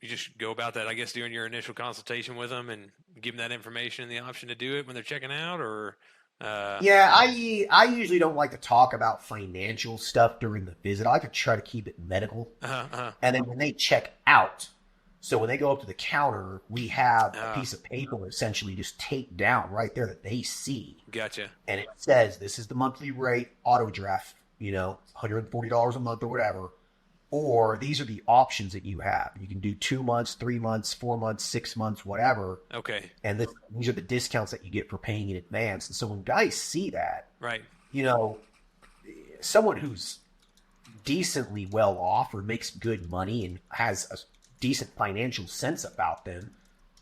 You just go about that, I guess, doing your initial consultation with them and give them that information and the option to do it when they're checking out, or. Yeah, I usually don't like to talk about financial stuff during the visit. I like to try to keep it medical. And then when they check out, so when they go up to the counter, we have a piece of paper essentially just taped down right there that they see. Gotcha. And it says, this is the monthly rate, auto draft, $140 a month or whatever. Or these are the options that you have. You can do 2 months, 3 months, 4 months, 6 months, whatever. Okay. And these are the discounts that you get for paying in advance. And so when guys see that, right, someone who's decently well off or makes good money and has a decent financial sense about them,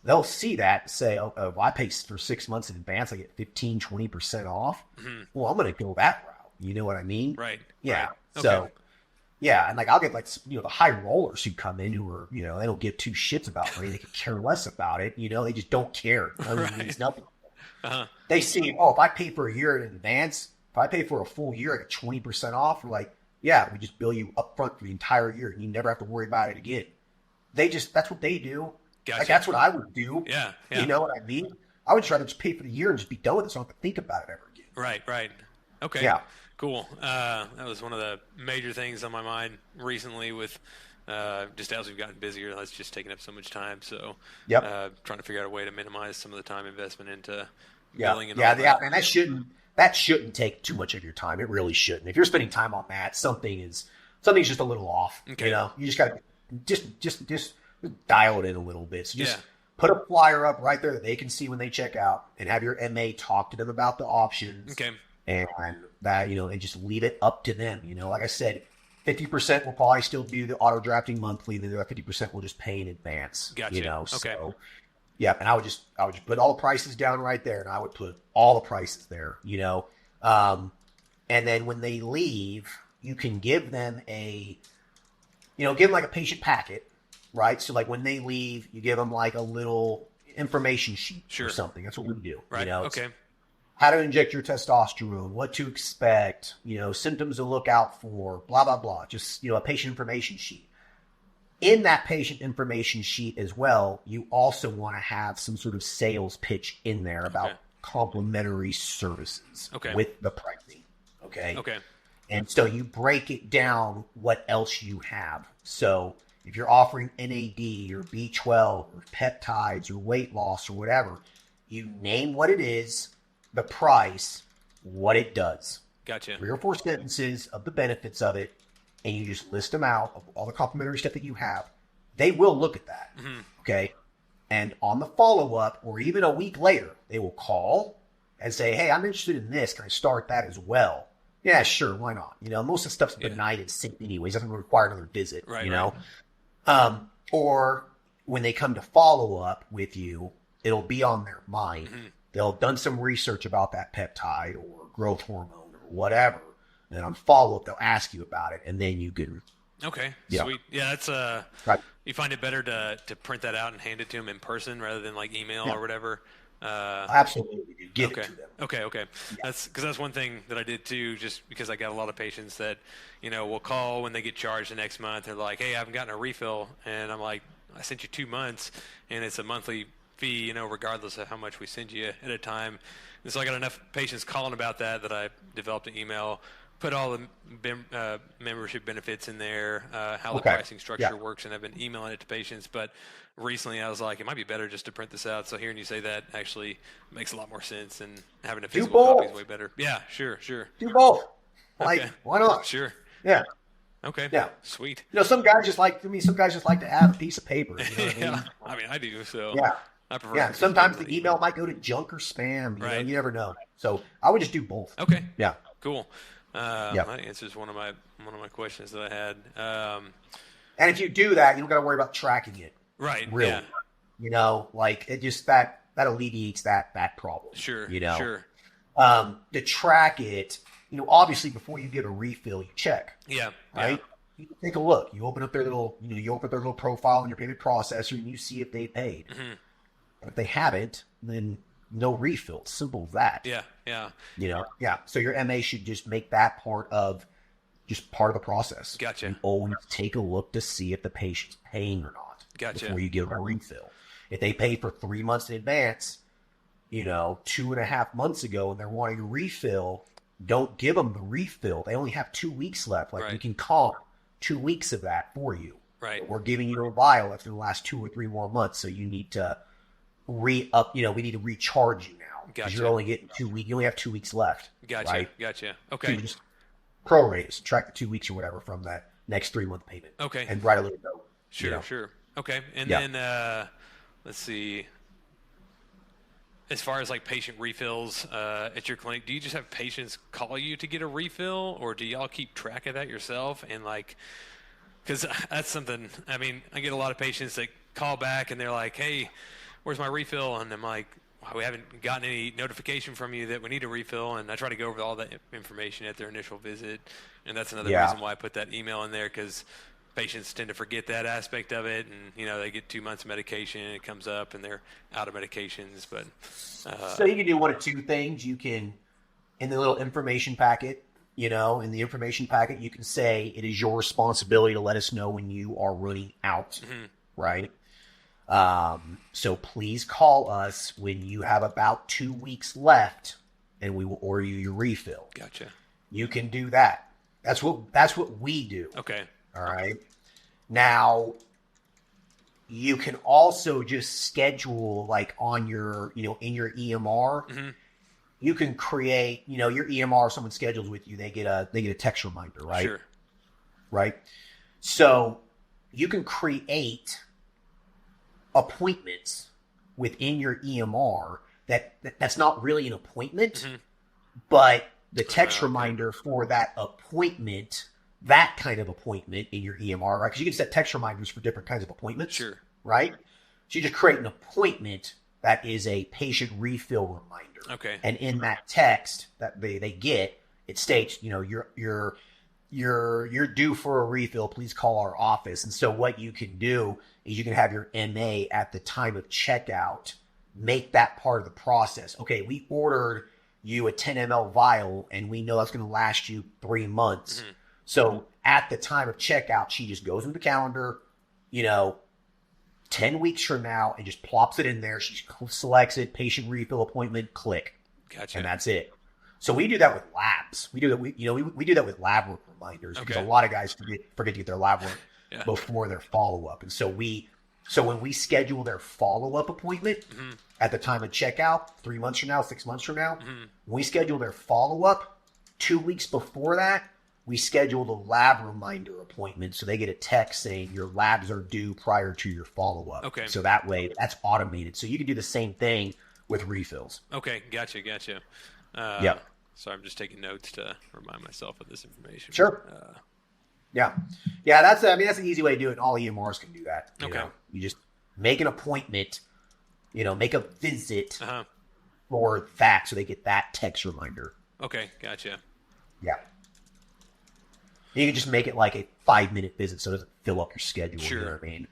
they'll see that and say, oh, I pay for 6 months in advance, I get 15, 20% off. Mm-hmm. Well, I'm going to go that route. You know what I mean? Right. Yeah. Right. Okay. So, yeah. And like, I'll get like, the high rollers who come in who are, they don't give two shits about money. They could care less about it. They just don't care. It means nothing. They see, if I pay for a year in advance, if I pay for a full year, I get 20% off. We're like, yeah, we just bill you up front for the entire year and you never have to worry about it again. That's what they do. Gotcha. Like, that's what I would do. Yeah. You know what I mean? I would try to just pay for the year and just be done with it so I don't have to think about it ever again. Right. Okay. Yeah. Cool. That was one of the major things on my mind recently with just as we've gotten busier, that's just taking up so much time. So trying to figure out a way to minimize some of the time investment into billing and all that. And that shouldn't take too much of your time. It really shouldn't. If you're spending time on that, something's just a little off. Okay. You just gotta just dial it in a little bit. So just put a flyer up right there that they can see when they check out, and have your MA talk to them about the options. Okay. And that, and just leave it up to them. Like I said, 50% will probably still do the auto drafting monthly. Then the other 50% will just pay in advance. Gotcha. Okay. So, and I would just put all the prices down right there, and I would put all the prices there. And then when they leave, you can give them give them like a patient packet, right? So like when they leave, you give them like a little information sheet or something. That's what we do. Right. Okay. how to inject your testosterone, what to expect, symptoms to look out for, blah, blah, blah. Just, a patient information sheet. In that patient information sheet as well, you also want to have some sort of sales pitch in there about complementary services with the pricing. Okay. And so you break it down what else you have. So if you're offering NAD or B12 or peptides or weight loss or whatever, you name what it is, the price, what it does. Gotcha. 3 or 4 sentences of the benefits of it, and you just list them out of all the complementary stuff that you have. They will look at that. Okay. And on the follow-up, or even a week later, they will call and say, hey, I'm interested in this. Can I start that as well? Yeah, sure. Why not? Most of the stuff's benign and sync anyways. Doesn't require another visit, Right. Or when they come to follow up with you, it'll be on their mind. They'll have done some research about that peptide or growth hormone or whatever. And on follow-up, they'll ask you about it, and then you can... Okay, Yeah. sweet. Yeah, that's Right. You find it better to print that out and hand it to them in person rather than like email or whatever. Absolutely, dude. Give it to them. Okay. Yeah. That's one thing that I did too, just because I got a lot of patients that, will call when they get charged the next month. They're like, hey, I haven't gotten a refill. And I'm like, I sent you 2 months and it's a monthly fee, regardless of how much we send you at a time. And so I got enough patients calling about that I developed an email, put all the membership benefits in there, how the pricing structure works, and I've been emailing it to patients. But recently I was like, it might be better just to print this out. So hearing you say that actually makes a lot more sense, and having a physical copy is way better. Yeah, sure. Do both. Like, why not? Sure. Yeah. Okay. Yeah. Sweet. Some guys just like to have a piece of paper. You know what I mean? Yeah. I mean, I do. So Yeah. I prefer. Yeah. Sometimes the email might go to junk or spam. You never know. So I would just do both. Okay. Yeah. Cool. That answers one of my questions that I had. And if you do that, you don't got to worry about tracking it. Right. Really. Yeah. It just that alleviates that problem. Sure. Sure. To track it, obviously before you get a refill, you check. Yeah. Right. Yeah. You take a look. You open up their little, profile in your payment processor, and you see if they paid. If they haven't, then no refill. Simple as that. Yeah. Yeah. Yeah. So your MA should just make that part of the process. Gotcha. You always take a look to see if the patient's paying or not. Gotcha. Before you give them a refill. If they pay for 3 months in advance, 2.5 months ago, and they're wanting a refill, don't give them the refill. They only have 2 weeks left. We can comp 2 weeks of that for you. Right. But we're giving you a vial after the last 2 or 3 more months, so you need to re-up. We need to recharge you now because you're only getting 2 weeks. You only have 2 weeks left. Gotcha. Right? Gotcha. So Okay. you just prorate, subtract the 2 weeks or whatever from that next 3 month payment. Okay. And write a little note. Sure. Okay. And Yeah. then let's see. As far as like patient refills at your clinic, do you just have patients call you to get a refill, or do y'all keep track of that yourself? And because that's something. I mean, I get a lot of patients that call back and they're like, "Hey, where's my refill?" And I'm like, "Wow, we haven't gotten any notification from you that we need a refill." And I try to go over all that information at their initial visit, and that's another reason why I put that email in there, because patients tend to forget that aspect of it, and they get 2 months of medication and it comes up and they're out of medications. But so you can do one of two things. You can, in the little information packet, you can say it is your responsibility to let us know when you are running out, right? So please call us when you have about 2 weeks left, and we will order you your refill. Gotcha. You can do that. That's what we do. Okay. All right. Now, you can also just schedule on your, in your EMR. You can create, your EMR. If someone schedules with you, they get a text reminder, right? Sure. Right. So you can create appointments within your EMR that's not really an appointment, but the text reminder for that appointment. That kind of appointment in your EMR, right? Because you can set text reminders for different kinds of appointments. Sure. Right? So you just create an appointment that is a patient refill reminder. Okay. And in that text that they get, it states, you're due for a refill. Please call our office. And so what you can do is you can have your MA at the time of checkout make that part of the process. Okay, we ordered, you a 10 ml vial, and we know that's going to last you 3 months. So at the time of checkout, she just goes into the calendar, 10 weeks from now, and just plops it in there. She selects it, patient refill appointment, click. Gotcha. And that's it. So we do that with labs. We do that. We do that with lab work reminders, because a lot of guys forget to get their lab work before their follow up. And so when we schedule their follow up appointment at the time of checkout, 3 months from now, 6 months from now, when we schedule their follow up 2 weeks before that, we schedule the lab reminder appointment. So they get a text saying your labs are due prior to your follow up. Okay. So that way that's automated. So you can do the same thing with refills. Okay. Gotcha. Yeah. So I'm just taking notes to remind myself of this information. Sure. Yeah. That's an easy way to do it. And all EMRs can do that. You just make an appointment, make a visit for that. So they get that text reminder. Okay. Gotcha. Yeah. You can just make it like a 5-minute visit so it doesn't fill up your schedule. Sure. You know what I mean?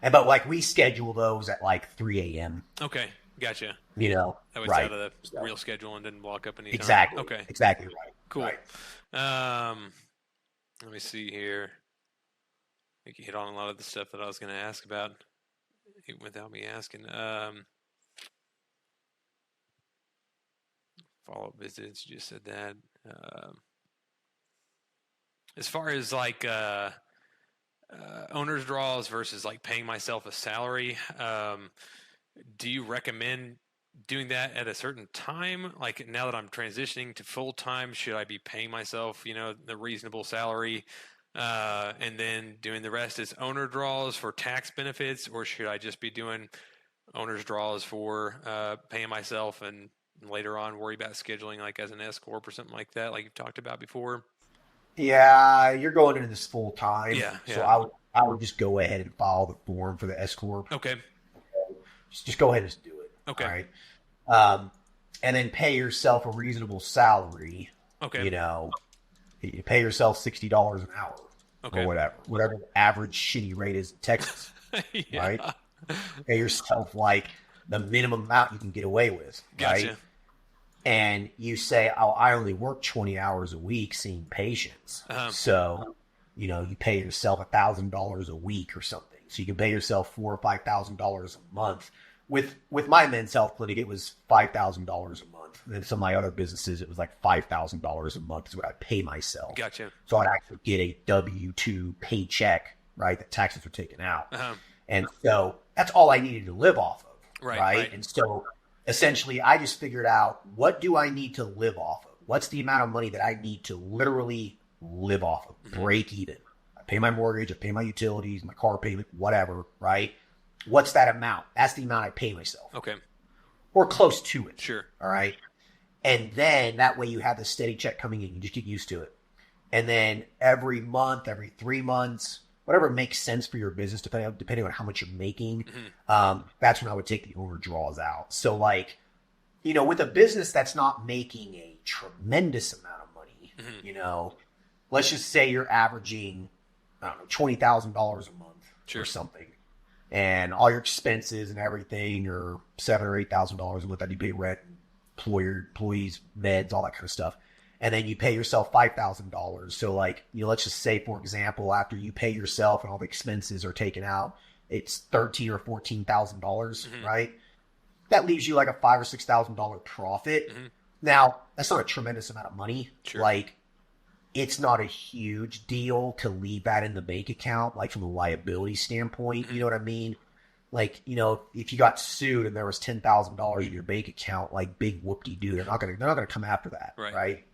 But like we schedule those at like 3 a.m. Okay. Gotcha. That was out of the real schedule and didn't block up any time. Exactly. Okay. Exactly right. Cool. Right. Let me see here. I think you hit on a lot of the stuff that I was going to ask about without me asking. Follow-up visits, you just said that. As far as like owner's draws versus like paying myself a salary, do you recommend doing that at a certain time? Like now that I'm transitioning to full time, should I be paying myself, the reasonable salary, and then doing the rest as owner draws for tax benefits, or should I just be doing owner's draws for paying myself and later on worry about scheduling like as an S corp or something like that, like you've talked about before? Yeah, you're going into this full time. Yeah. So I would just go ahead and file the form for the S corp. Okay. Just go ahead and just do it. Okay. All right. And then pay yourself a reasonable salary. Okay. You pay yourself $60 an hour. Okay. Or whatever the average shitty rate is in Texas. Yeah. Right. Pay yourself like the minimum amount you can get away with. Gotcha. Right. And you say, oh, I only work 20 hours a week seeing patients. So, you pay yourself $1,000 a week or something. So you can pay yourself $4,000 or $5,000 a month. With my men's health clinic, it was $5,000 a month. And then some of my other businesses, it was like $5,000 a month is what I pay myself. Gotcha. So I'd actually get a W-2 paycheck, right? That taxes are taken out. And so that's all I needed to live off of. Right. And so essentially, I just figured out, what do I need to live off of? What's the amount of money that I need to literally live off of? Break even. I pay my mortgage, I pay my utilities, my car payment, whatever, right? What's that amount? That's the amount I pay myself. Okay. Or close to it. Sure. All right. And then that way you have the steady check coming in. You just get used to it. And then every month, every 3 months, whatever makes sense for your business, depending on how much you're making, that's when I would take the owner draws out. So like, with a business that's not making a tremendous amount of money, let's just say you're averaging, I don't know, $20,000 a month or something. And all your expenses and everything are $7,000 or $8,000 a month that you pay rent, employees, meds, all that kind of stuff. And then you pay yourself $5,000. So like, let's just say, for example, after you pay yourself and all the expenses are taken out, it's $13,000 or $14,000, right? That leaves you like a $5,000 or $6,000 profit. Now, that's not a tremendous amount of money. Sure. Like, it's not a huge deal to leave that in the bank account, like from a liability standpoint. You know what I mean? Like, if you got sued and there was $10,000 in your bank account, like big whoop-de-doo, they're not gonna come after that, right?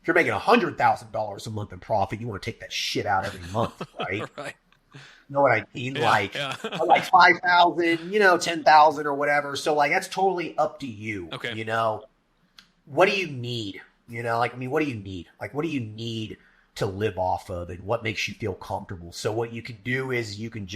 If you're making $100,000 a month in profit, you want to take that shit out every month, right? Right. You know what I mean? Yeah, like, yeah. like 5,000, 10,000 or whatever. So like, that's totally up to you. Okay. What do you need? What do you need? Like, what do you need to live off of, and what makes you feel comfortable? So what you can do is you can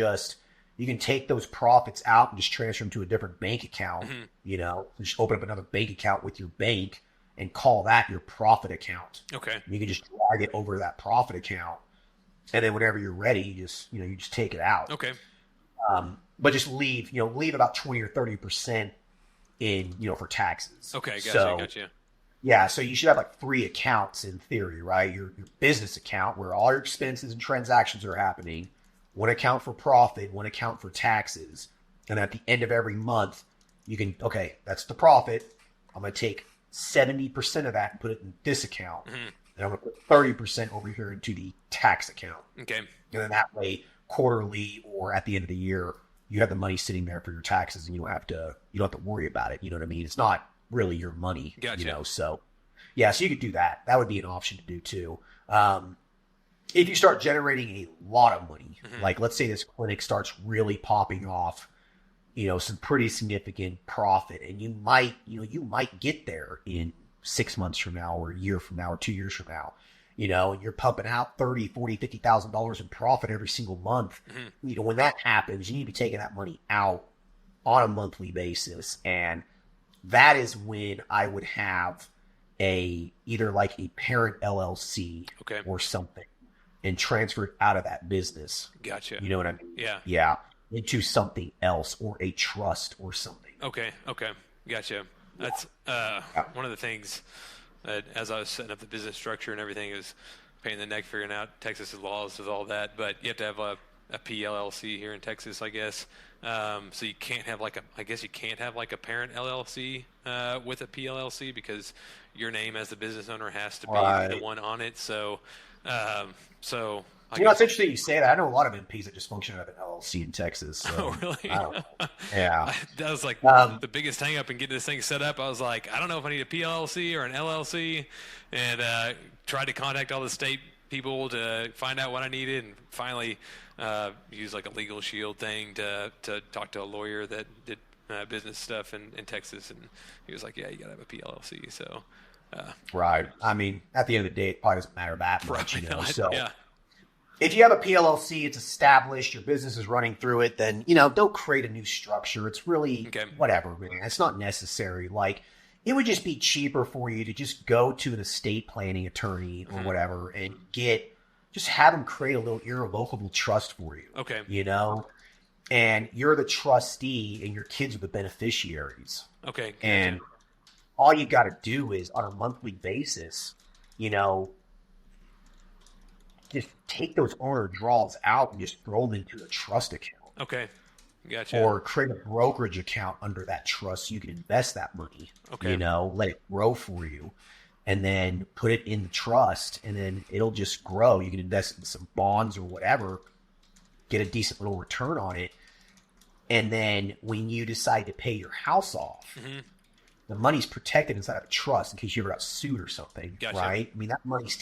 take those profits out and just transfer them to a different bank account, just open up another bank account with your bank and call that your profit account. Okay. You can just drag it over that profit account. And then whenever you're ready, you just take it out. Okay. But just leave about 20 or 30% in, for taxes. Okay. Gotcha. So, Gotcha. Yeah, so you should have like 3 accounts in theory, right? Your business account where all your expenses and transactions are happening, 1 account for profit, 1 account for taxes. And at the end of every month, you can, okay, that's the profit. I'm going to take 70% of that and put it in this account. And I'm going to put 30% over here into the tax account. Okay. And then that way, quarterly or at the end of the year, you have the money sitting there for your taxes and you don't have to worry about it. You know what I mean? It's not really your money. Gotcha. You know, so yeah, so you could do that. That would be an option to do too. If you start generating a lot of money, like let's say this clinic starts really popping off, you know, some pretty significant profit, and you might get there in 6 months from now or a year from now or 2 years from now, you know, and you're pumping out $30,000, $40,000, $50,000 in profit every single month. You know, when that happens, you need to be taking that money out on a monthly basis. And that is when I would have either like a parent LLC or something and transfer it out of that business. Gotcha. You know what I mean? Yeah. Yeah. Into something else or a trust or something. Okay. Gotcha. That's one of the things that as I was setting up the business structure and everything is pain in the neck figuring out Texas's laws with all that, but you have to have a PLLC here in Texas, I guess. So you can't have you can't have like a parent LLC with a PLLC because your name as the business owner has to be the one on it. So, you know, it's interesting you say that. I know a lot of MPs that just function out of an LLC in Texas. So oh, really? I don't know. Yeah. That was like the biggest hang up in getting this thing set up. I was like, I don't know if I need a PLLC or an LLC, and tried to contact all the state people to find out what I needed, and finally used like a legal shield thing to talk to a lawyer that did business stuff in Texas, and he was like, yeah, you gotta have a PLLC. So right. I mean, at the end of the day, it probably doesn't matter that much, you know. So yeah. If you have a PLLC, it's established, your business is running through it, then, you know, don't create a new structure. It's really whatever, man. It's not necessary. Like, it would just be cheaper for you to just go to an estate planning attorney or whatever and just have them create a little irrevocable trust for you. Okay. You know? And you're the trustee and your kids are the beneficiaries. Okay. Gotcha. And all you got to do is on a monthly basis, you know, just take those owner draws out and just throw them into a trust account. Okay. Gotcha. Or create a brokerage account under that trust so you can invest that money. Okay. You know, let it grow for you. And then put it in the trust and then it'll just grow. You can invest in some bonds or whatever, get a decent little return on it. And then when you decide to pay your house off, the money's protected inside of a trust in case you ever got sued or something. Gotcha. Right? I mean, that money's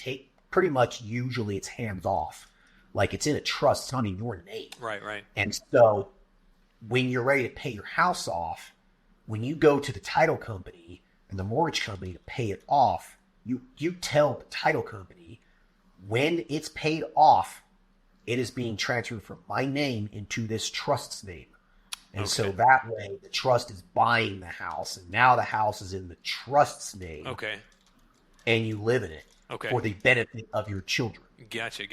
pretty much usually it's hands off. Like it's in a trust, it's not in your name. Right. And so when you're ready to pay your house off, when you go to the title company and the mortgage company to pay it off, you tell the title company when it's paid off, it is being transferred from my name into this trust's name. And so that way the trust is buying the house and now the house is in the trust's name. Okay. And you live in it. Okay. For the benefit of your children. Gotcha.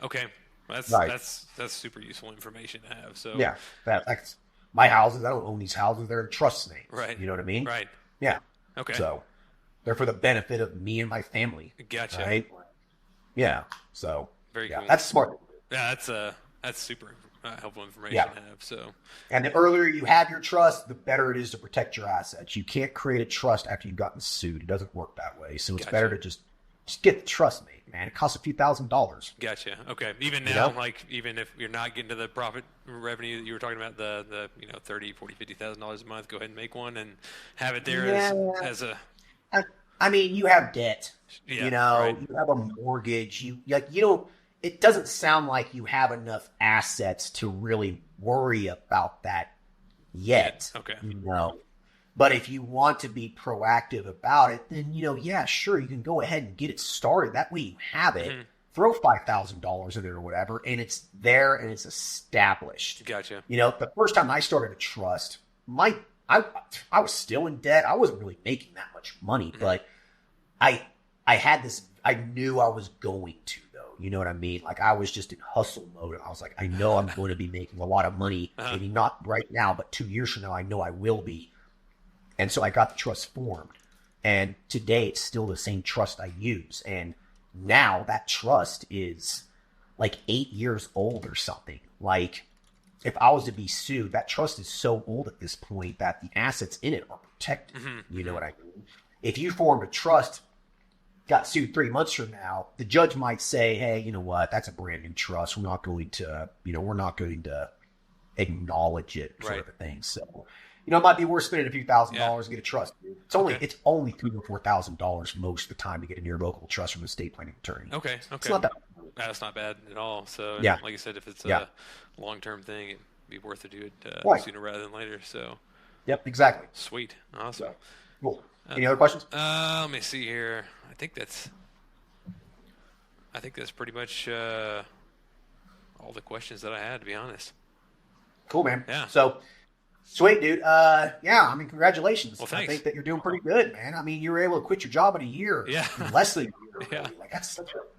Okay. That's super useful information to have. So yeah, that's my houses. I don't own these houses; they're in trust name. Right. You know what I mean? Right. Yeah. Okay. So they're for the benefit of me and my family. Gotcha. Right. Yeah. So very cool. That's smart. Yeah, that's super helpful information to have. So, and the earlier you have your trust, the better it is to protect your assets. You can't create a trust after you've gotten sued. It doesn't work that way. So it's better to just get the trust made, man. It costs a few $1,000s. Gotcha. Okay. Even now, like even if you're not getting to the profit revenue that you were talking about, the $30,000, $40,000, $50,000 a month, go ahead and make one and have it there as a. I mean, you have debt. Yeah, you know, you have a mortgage. You don't. It doesn't sound like you have enough assets to really worry about that yet. Okay. You know. But if you want to be proactive about it, then, sure, you can go ahead and get it started. That way you have it. Throw $5,000 in it or whatever, and it's there and it's established. Gotcha. The first time I started a trust, I was still in debt. I wasn't really making that much money, but I had this, I knew I was going to, though. You know what I mean? Like I was just in hustle mode. I was like, I know I'm going to be making a lot of money. Maybe not right now, but 2 years from now, I know I will be. And so I got the trust formed. And today it's still the same trust I use. And now that trust is like 8 years old or something. Like if I was to be sued, that trust is so old at this point that the assets in it are protected. You know what I mean? If you formed a trust, got sued 3 months from now, the judge might say, hey, you know what? That's a brand new trust. We're not going to, we're not going to acknowledge it sort of a thing. So, it might be worth spending a few $1,000s to get a trust. It's only $3,000 or $4,000 most of the time to get an irrevocable trust from a estate planning attorney. Okay. It's not that. That's not bad at all. So, yeah. like you said, if it's a long-term thing, it'd be worth to do it sooner rather than later. So, yep, exactly. Sweet, awesome. So, cool. Any other questions? Let me see here. I think that's pretty much all the questions that I had, to be honest. Cool, man. Yeah. So, sweet, dude. Congratulations. Well, thanks. I think that you're doing pretty good, man. I mean, you were able to quit your job in a year. Yeah. In less than a year. Yeah. Really. Like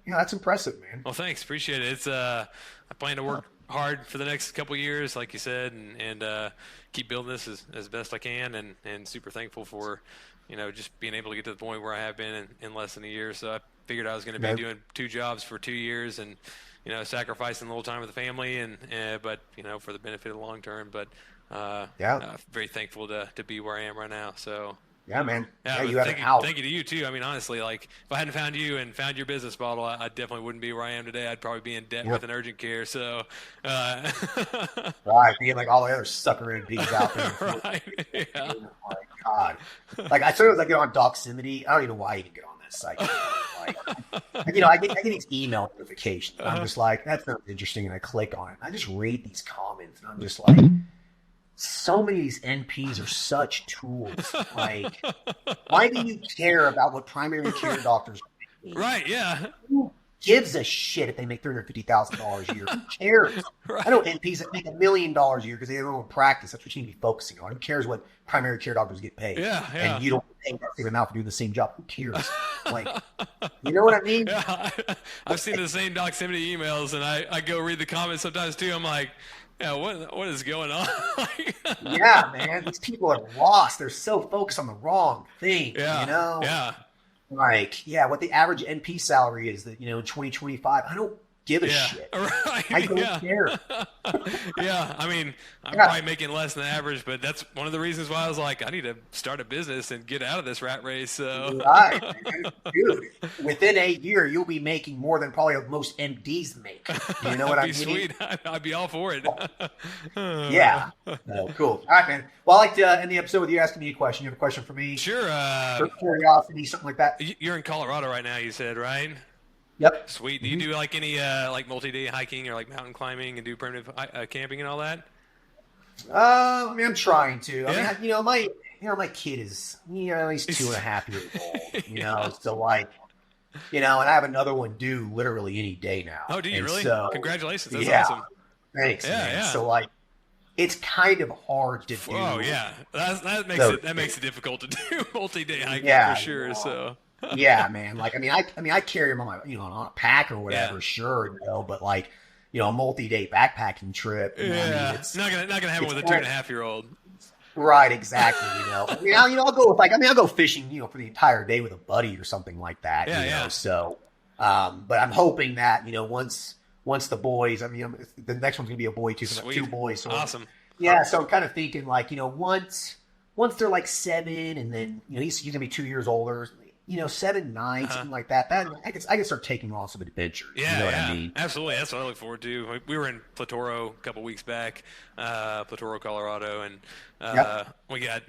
that's impressive, man. Well, thanks. Appreciate it. It's I plan to work hard for the next couple of years, like you said, and keep building this as best I can, and super thankful for, just being able to get to the point where I have been in less than a year. So I figured I was going to be doing 2 jobs for 2 years and, sacrificing a little time with the family but, for the benefit of the long term. But, very thankful to be where I am right now. So. Yeah, man. Yeah, you have an out. Thank you to you too. I mean, honestly, like if I hadn't found you and found your business model, I definitely wouldn't be where I am today. I'd probably be in debt with an urgent care. So, right, being like all the other sucker NPs out there. Right. Yeah. Oh my God. Like I sort of get on Doximity. I don't even know why I even get on this site. I get these email notifications. And I'm just like, that sounds interesting, and I click on it. I just read these comments, and I'm just like. So many of these NPs are such tools. Like, why do you care about what primary care doctors are making? Right, yeah. Who gives a shit if they make $350,000 a year? Who cares? Right. I know NPs that make $1 million a year because they have their own practice. That's what you need to be focusing on. Who cares what primary care doctors get paid? Yeah. And you don't pay that same amount for doing the same job. Who cares? Like, you know what I mean? Yeah, I've seen the same Doximity emails, and I go read the comments sometimes too. I'm like, yeah, what is going on? Yeah, man. These people are lost. They're so focused on the wrong thing. Yeah. Yeah. Like, what the average NP salary is that, in 2025. I don't give a shit. Right. I don't care. Yeah. I mean, I'm probably making less than average, but that's one of the reasons why I was like, I need to start a business and get out of this rat race. So. Right. Dude, within a year, you'll be making more than probably most MDs make. You know what I mean? Sweet. I'd be all for it. Yeah. Cool. All right, man. Well, I like to end the episode with you asking me a question. You have a question for me? Sure. For curiosity, something like that. You're in Colorado right now, you said, right? Yep. Sweet. Do you do like any like multi-day hiking or like mountain climbing and do primitive camping and all that? I mean, I'm trying to. Yeah. I mean, my kid is, he's 2.5 years old. So like, and I have another one due literally any day now. Oh, do you really? So, congratulations. That's awesome. Thanks, man. Yeah. So like, it's kind of hard to do. Oh yeah, that makes it difficult to do multi-day hiking for sure. So. Yeah, man. Like, I carry them on my, on a pack or whatever, sure, but like, a multi-day backpacking trip. Yeah, it's not gonna happen with a 2.5-year-old. Right, exactly. I'll go with I'll go fishing, for the entire day with a buddy or something like that. Yeah. So, but I'm hoping that once the boys, the next one's gonna be a boy too. So 2 boys. So awesome. Yeah, so I'm kind of thinking once they're like 7, and then he's gonna be 2 years older. 7, 9, something like that. I can start taking on some adventures. Yeah, you know what I mean? Absolutely. That's what I look forward to. We were in Platoro a couple weeks back, Platoro, Colorado, and we got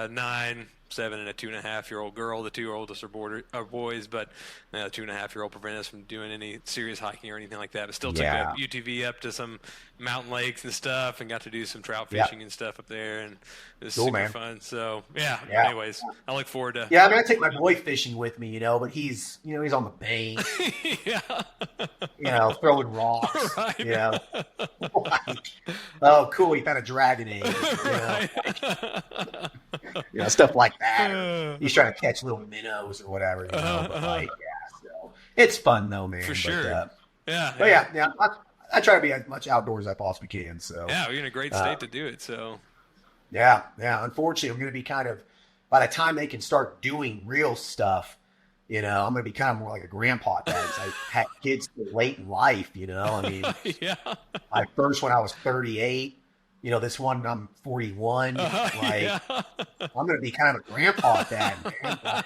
9, 7, and a 2.5-year-old girl. The 2 oldest are boys, but the 2.5-year-old prevented us from doing any serious hiking or anything like that. But still took a UTV up to some mountain lakes and stuff, and got to do some trout fishing and stuff up there, and it was super fun. So anyways, I look forward to. Yeah, I take my boy fishing with me, but he's he's on the bank. Throwing rocks. Right. Oh, cool! He found a dragon egg. Stuff like that. He's trying to catch little minnows or whatever. So it's fun though, man. For sure. I try to be as much outdoors as I possibly can. So you're in a great state to do it. So yeah. Unfortunately, I'm going to be kind of by the time they can start doing real stuff, I'm going to be kind of more like a grandpa dad. I had kids late in life, I mean, Yeah. my first one, I was 38. This one, I'm 41. Yeah. I'm going to be kind of a grandpa dad, man.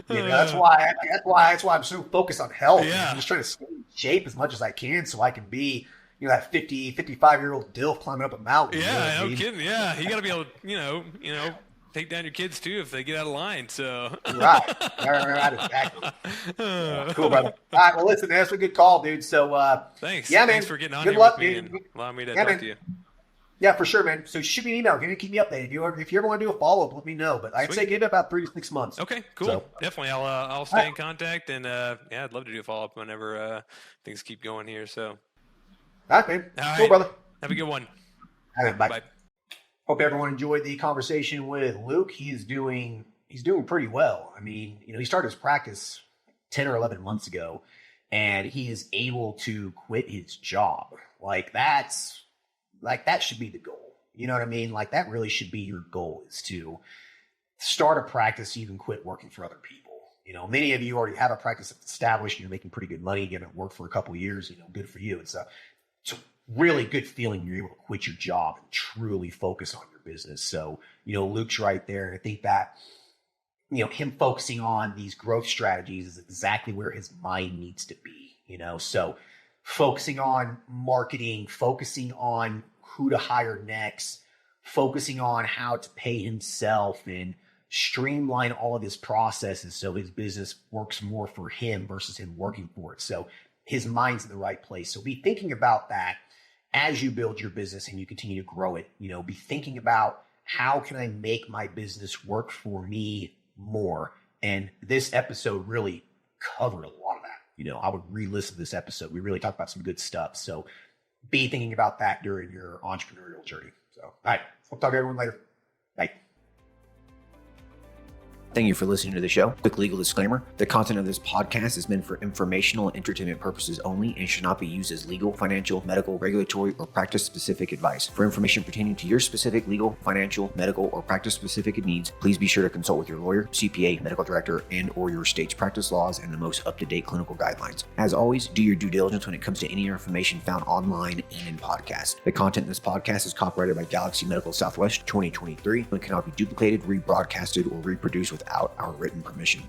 That's why I'm so focused on health. Yeah. I'm just trying to stay in shape as much as I can so I can be, that 50, 55-year-old DILF climbing up a mountain. Yeah, no kidding. Yeah, you got to be able to, take down your kids too if they get out of line. So right, exactly. Cool, brother. All right, well, listen, that's a good call, dude. So thanks. Yeah, man. Thanks for getting on Good here luck, with me dude. and allowing me to Yeah, talk man. to you. Yeah, for sure, man. So shoot me an email. Keep me updated. If you ever want to do a follow up, let me know. But I'd say give it about 3 to 6 months. Okay, cool. So, definitely, I'll stay in contact, and I'd love to do a follow up whenever things keep going here. So, all right, man. All Cool, right. brother. Have a good one. All right, bye. Bye. Hope everyone enjoyed the conversation with Luke. He's doing pretty well. I mean, he started his practice 10 or 11 months ago, and he is able to quit his job. That should be the goal. You know what I mean? That really should be your goal, is to start a practice so you can quit working for other people. Many of you already have a practice established. You're making pretty good money. You haven't worked for a couple of years. Good for you. It's a really good feeling you're able to quit your job and truly focus on your business. So, Luke's right there. And I think that, him focusing on these growth strategies is exactly where his mind needs to be, so focusing on marketing, focusing on who to hire next, focusing on how to pay himself and streamline all of his processes so his business works more for him versus him working for it. So his mind's in the right place. So be thinking about that as you build your business and you continue to grow it. Be thinking about, how can I make my business work for me more? And this episode really covered a lot of that. I would re-listen to this episode. We really talked about some good stuff. So be thinking about that during your entrepreneurial journey. So, all right. I'll talk to everyone later. Bye. Thank you for listening to the show. Quick legal disclaimer. The content of this podcast is meant for informational and entertainment purposes only and should not be used as legal, financial, medical, regulatory, or practice-specific advice. For information pertaining to your specific legal, financial, medical, or practice-specific needs, please be sure to consult with your lawyer, CPA, medical director, and or your state's practice laws and the most up-to-date clinical guidelines. As always, do your due diligence when it comes to any information found online and in podcasts. The content in this podcast is copyrighted by Galaxy Medical Southwest 2023 and cannot be duplicated, rebroadcasted, or reproduced without our written permission.